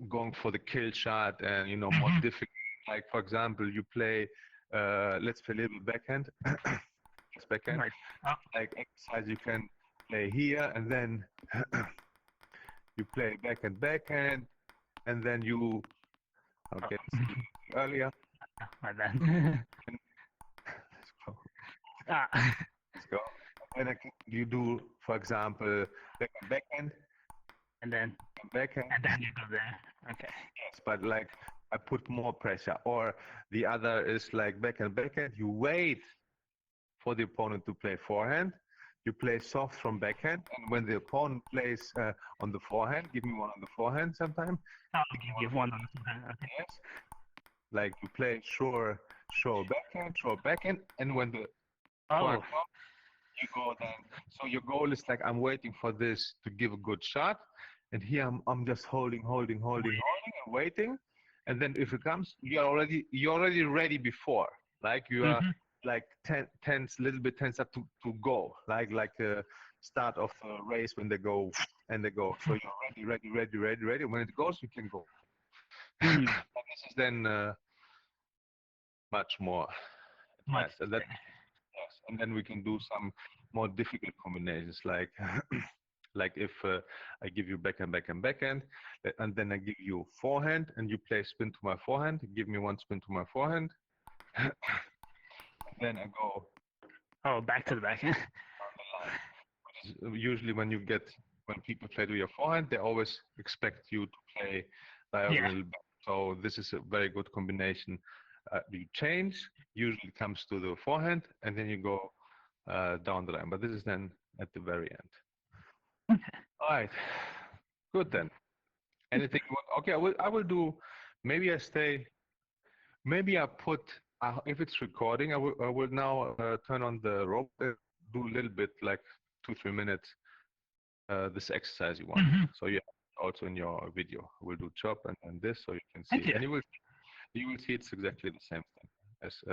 going for the kill shot and more difficult. Like for example, you play let's play a little backhand. Backhand. Right. Like exercise you can play here and then you play backhand and then you earlier. My bad. Let's go. Let's go. And then you do, for example, backhand. And then backhand. And then you go there. Okay. Yes, but like I put more pressure. Or the other is like backhand. You wait for the opponent to play forehand. You play soft from backhand, and when the opponent plays on the forehand, give me one on the forehand sometime. I'll give one on the forehand. Okay. Yes. Like you play short backhand, and when the forehand comes, you go then. So your goal is like I'm waiting for this to give a good shot, and here I'm just holding, and waiting, and then if it comes, you're already ready before. Like you are like little bit tense up to go, like the start of the race when they go and they go. So you're ready. When it goes, you can go. And this is then much more advanced. And and then we can do some more difficult combinations, like like if I give you backhand, and then I give you forehand, and you play spin to my forehand, give me one spin to my forehand. Then I go back to the backhand. Usually when people play to your forehand, they always expect you to play diagonal back. So this is a very good combination. You change, usually comes to the forehand, and then you go down the line. But this is then at the very end. All right, good then. Anything? Okay, I will do. Maybe I stay. Maybe I put. If it's recording, I will now turn on the rope. Do a little bit, like 2-3 minutes. This exercise you want. So you also in your video. We'll do chop and this, so you can see. And you will see it's exactly the same thing as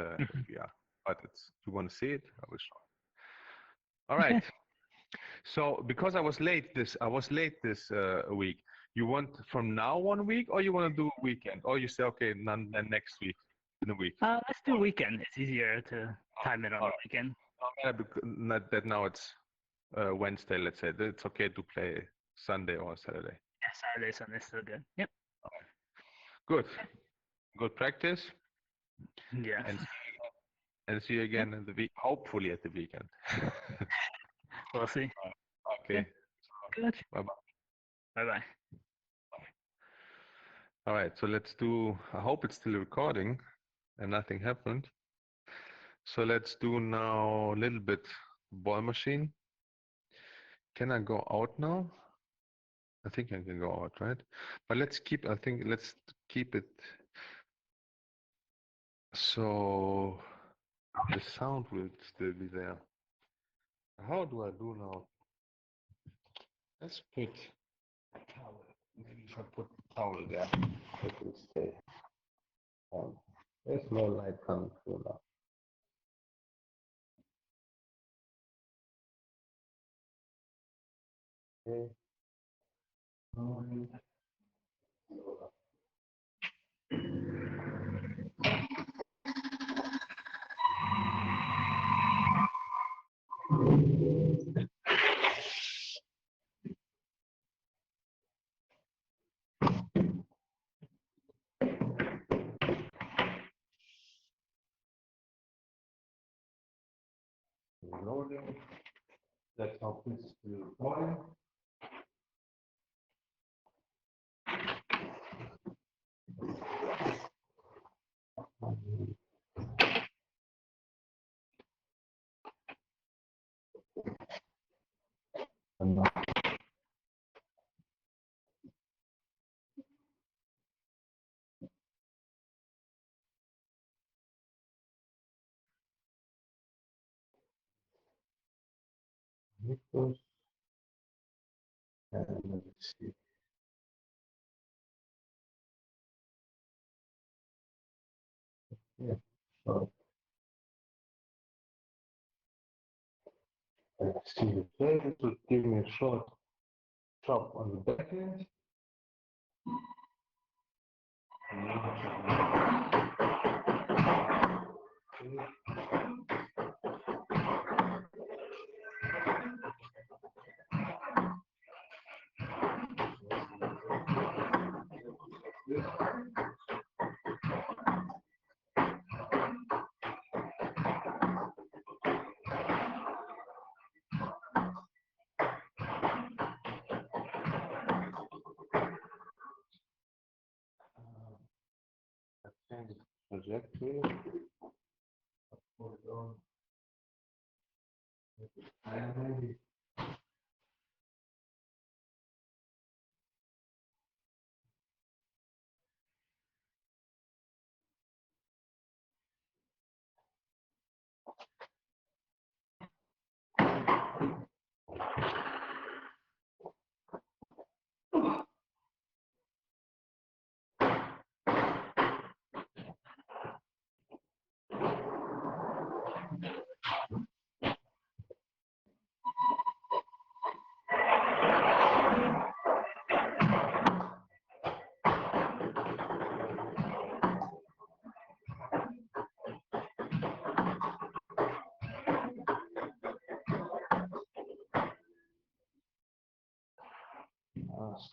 we are. But you want to see it, I will show it. All right. So because I was late this week, you want from now 1 week, or you want to do weekend, or you say okay, then next week in a week? Let's do weekend. It's easier to time it on the weekend. Not that now it's Wednesday, let's say. It's okay to play Sunday or Saturday. Yeah, Saturday, Sunday, still good. Yep. Okay. Good. Good practice. Yeah. And see you again in the week. Hopefully at the weekend. We'll see. Okay. Good. Bye bye. Bye bye. All right, so let's do, I hope it's still recording and nothing happened. So let's do now a little bit ball machine. Can I go out now? I think I can go out, right? But let's keep, I think let's keep it so the sound will still be there. How do I do now? Let's put towel. Maybe if I put towel there, it will stay on. There's no light coming through now. Okay. Loading. That's how this is recording. And now Nicholas, and let's see. Yeah. So let's see the play. This will give me a short chop on the back end. Change the trajectory. Put it on. And maybe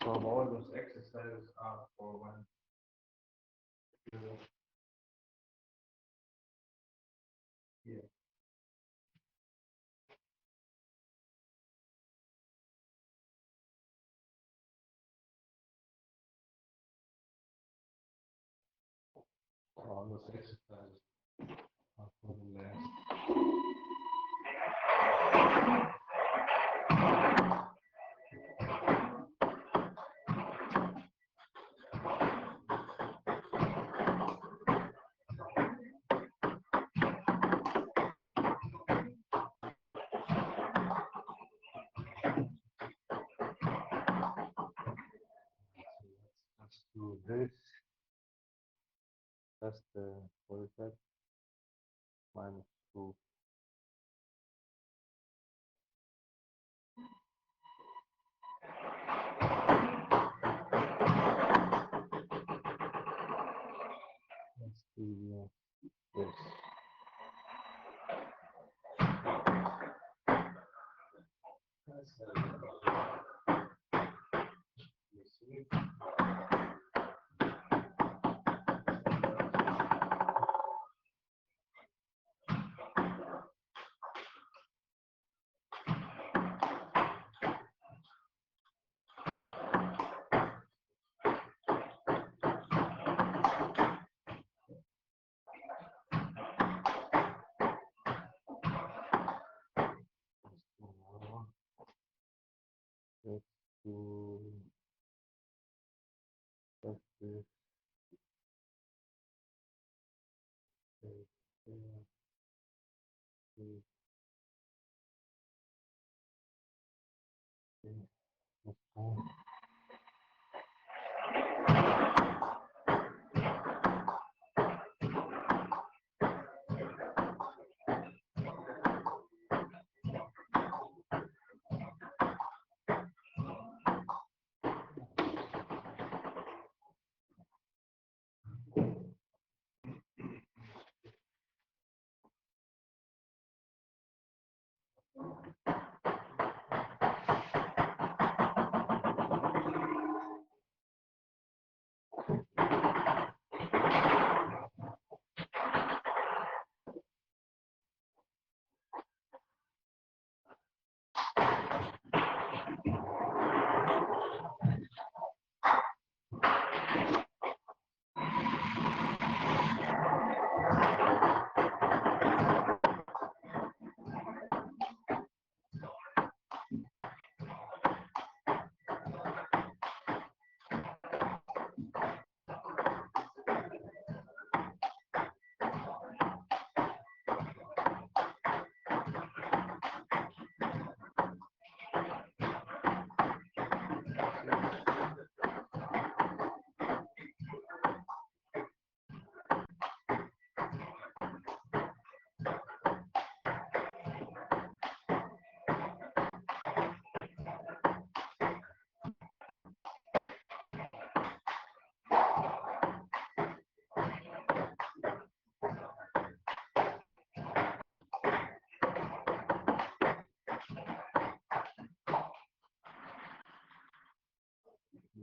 so all those exercises are for when you here. All those exercises are for the last. Let's do this. That's the, what is that? -2. Let's do this. Let's do like this. Okay, there, this, this, let's go.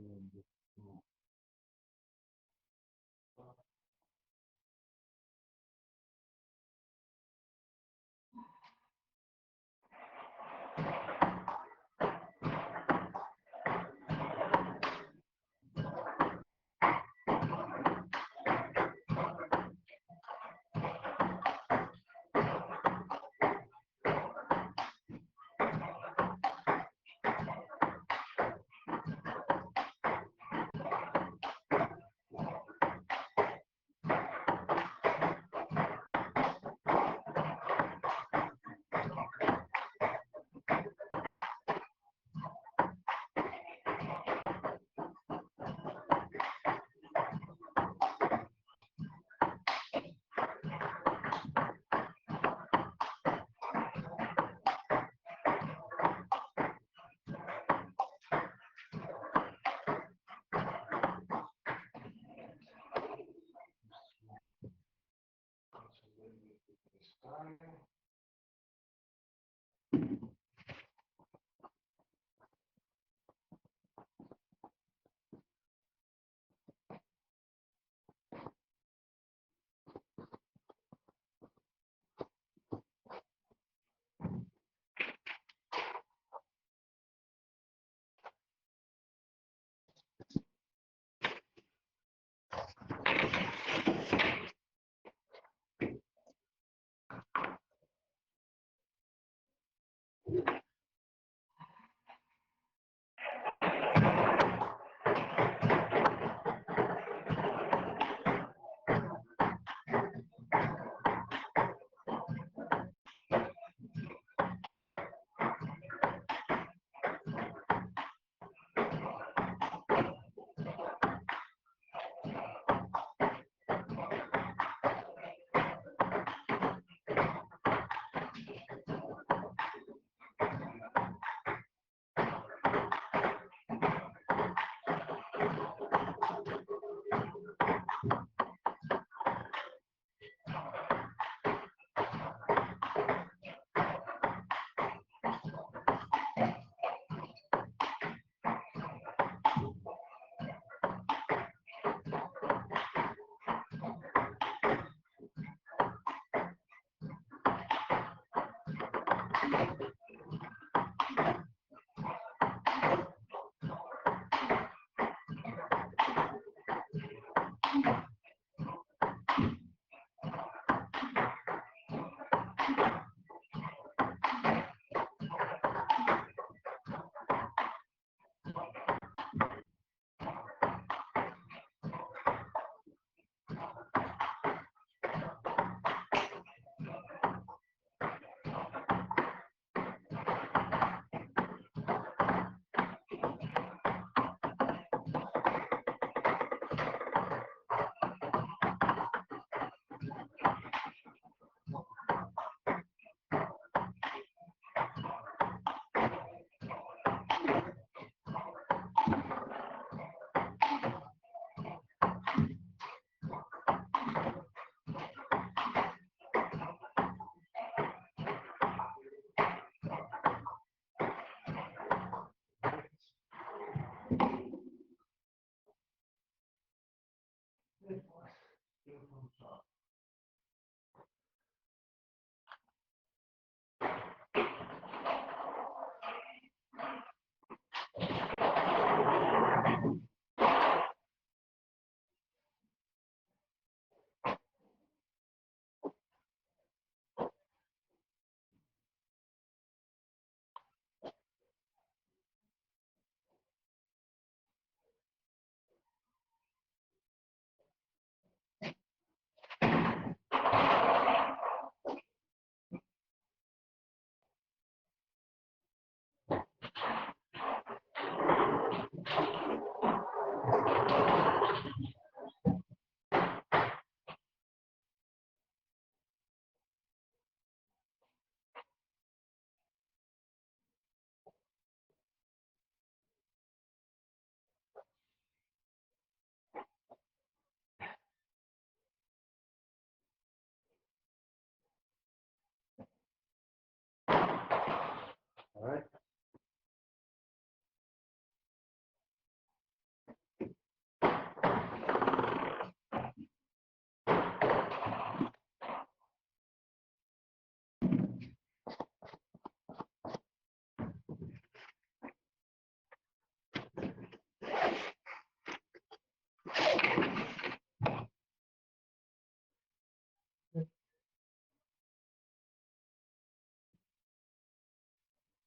And this, this side.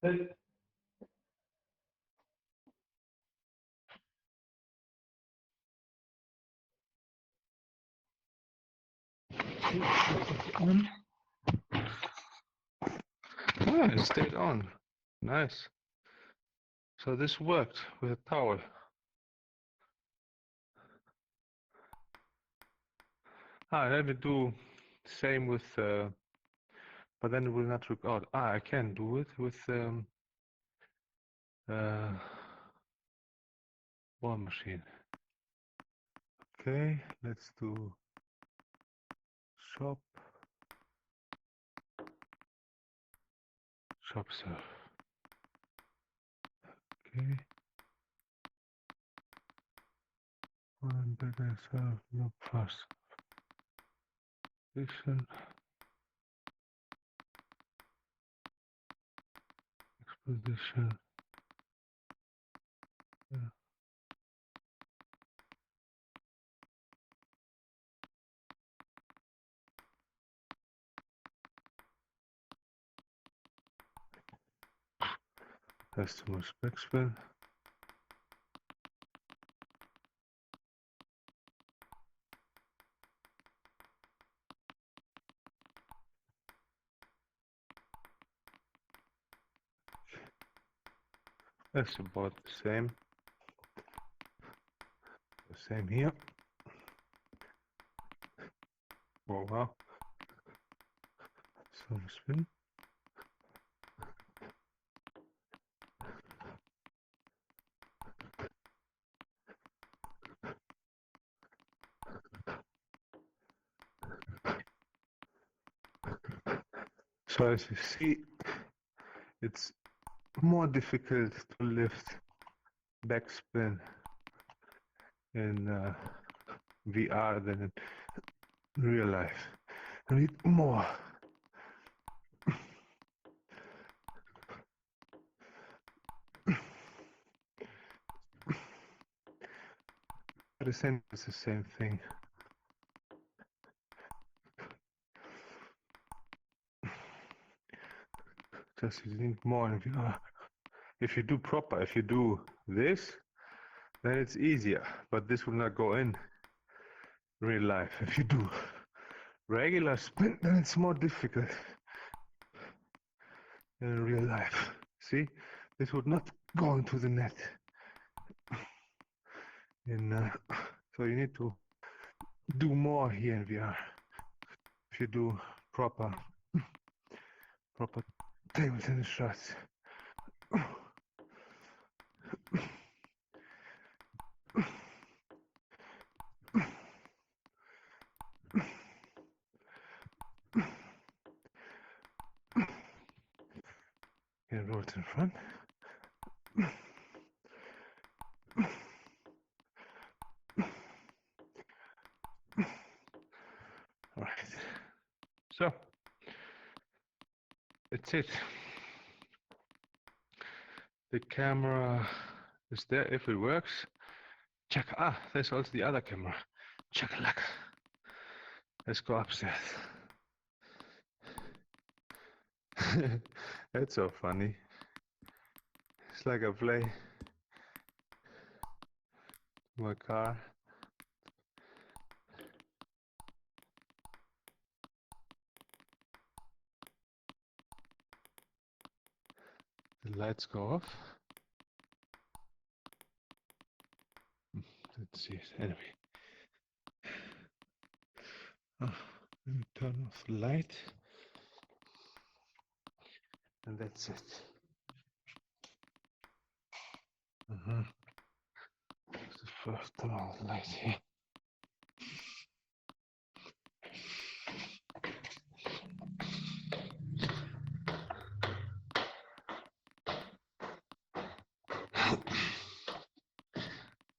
Ah, it stayed on. Nice. So this worked with a towel. Let me do same with, but then it will not record. I can do it with war machine. Okay, let's do shop serve. Okay. One better serve, no fast. Exposition. Yeah. Customer spec spin. That's about the same. The same here. Oh wow. Some spin. So as you see, it's more difficult to lift backspin in VR than in real life. I need more. But essentially it's the same thing. Just you need more in VR. If you do proper, if you do this, then it's easier. But this will not go in real life. If you do regular spin, then it's more difficult than in real life. See, this would not go into the net. So you need to do more here in VR. If you do proper table tennis shots. And roll it in front. All right. So that's it. The camera is there if it works. Check. There's also the other camera. Check a luck. Let's go upstairs. That's so funny. It's like I play my car. The lights go off. Let's see it. Anyway. Let me turn off the light. And that's it. That's the first turn on the light here.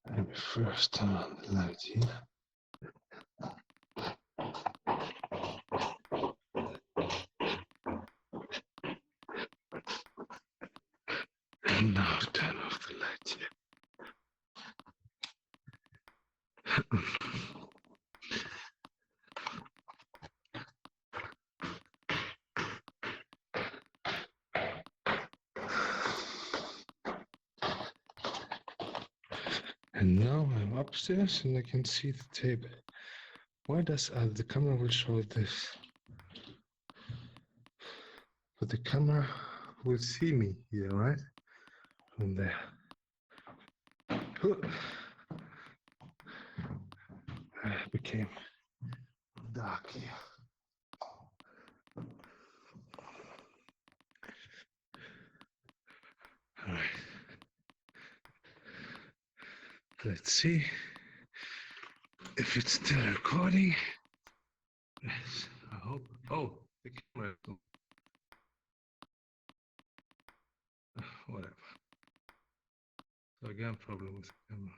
Let me first turn on the light here. And now turn off the light here. And now I'm upstairs and I can see the table. Why does the camera will show this? But the camera will see me here, right? From there. It became dark here. All right. Let's see if it's still recording. Yes, I hope. Oh, the camera. Whatever. So again, problem with the camera.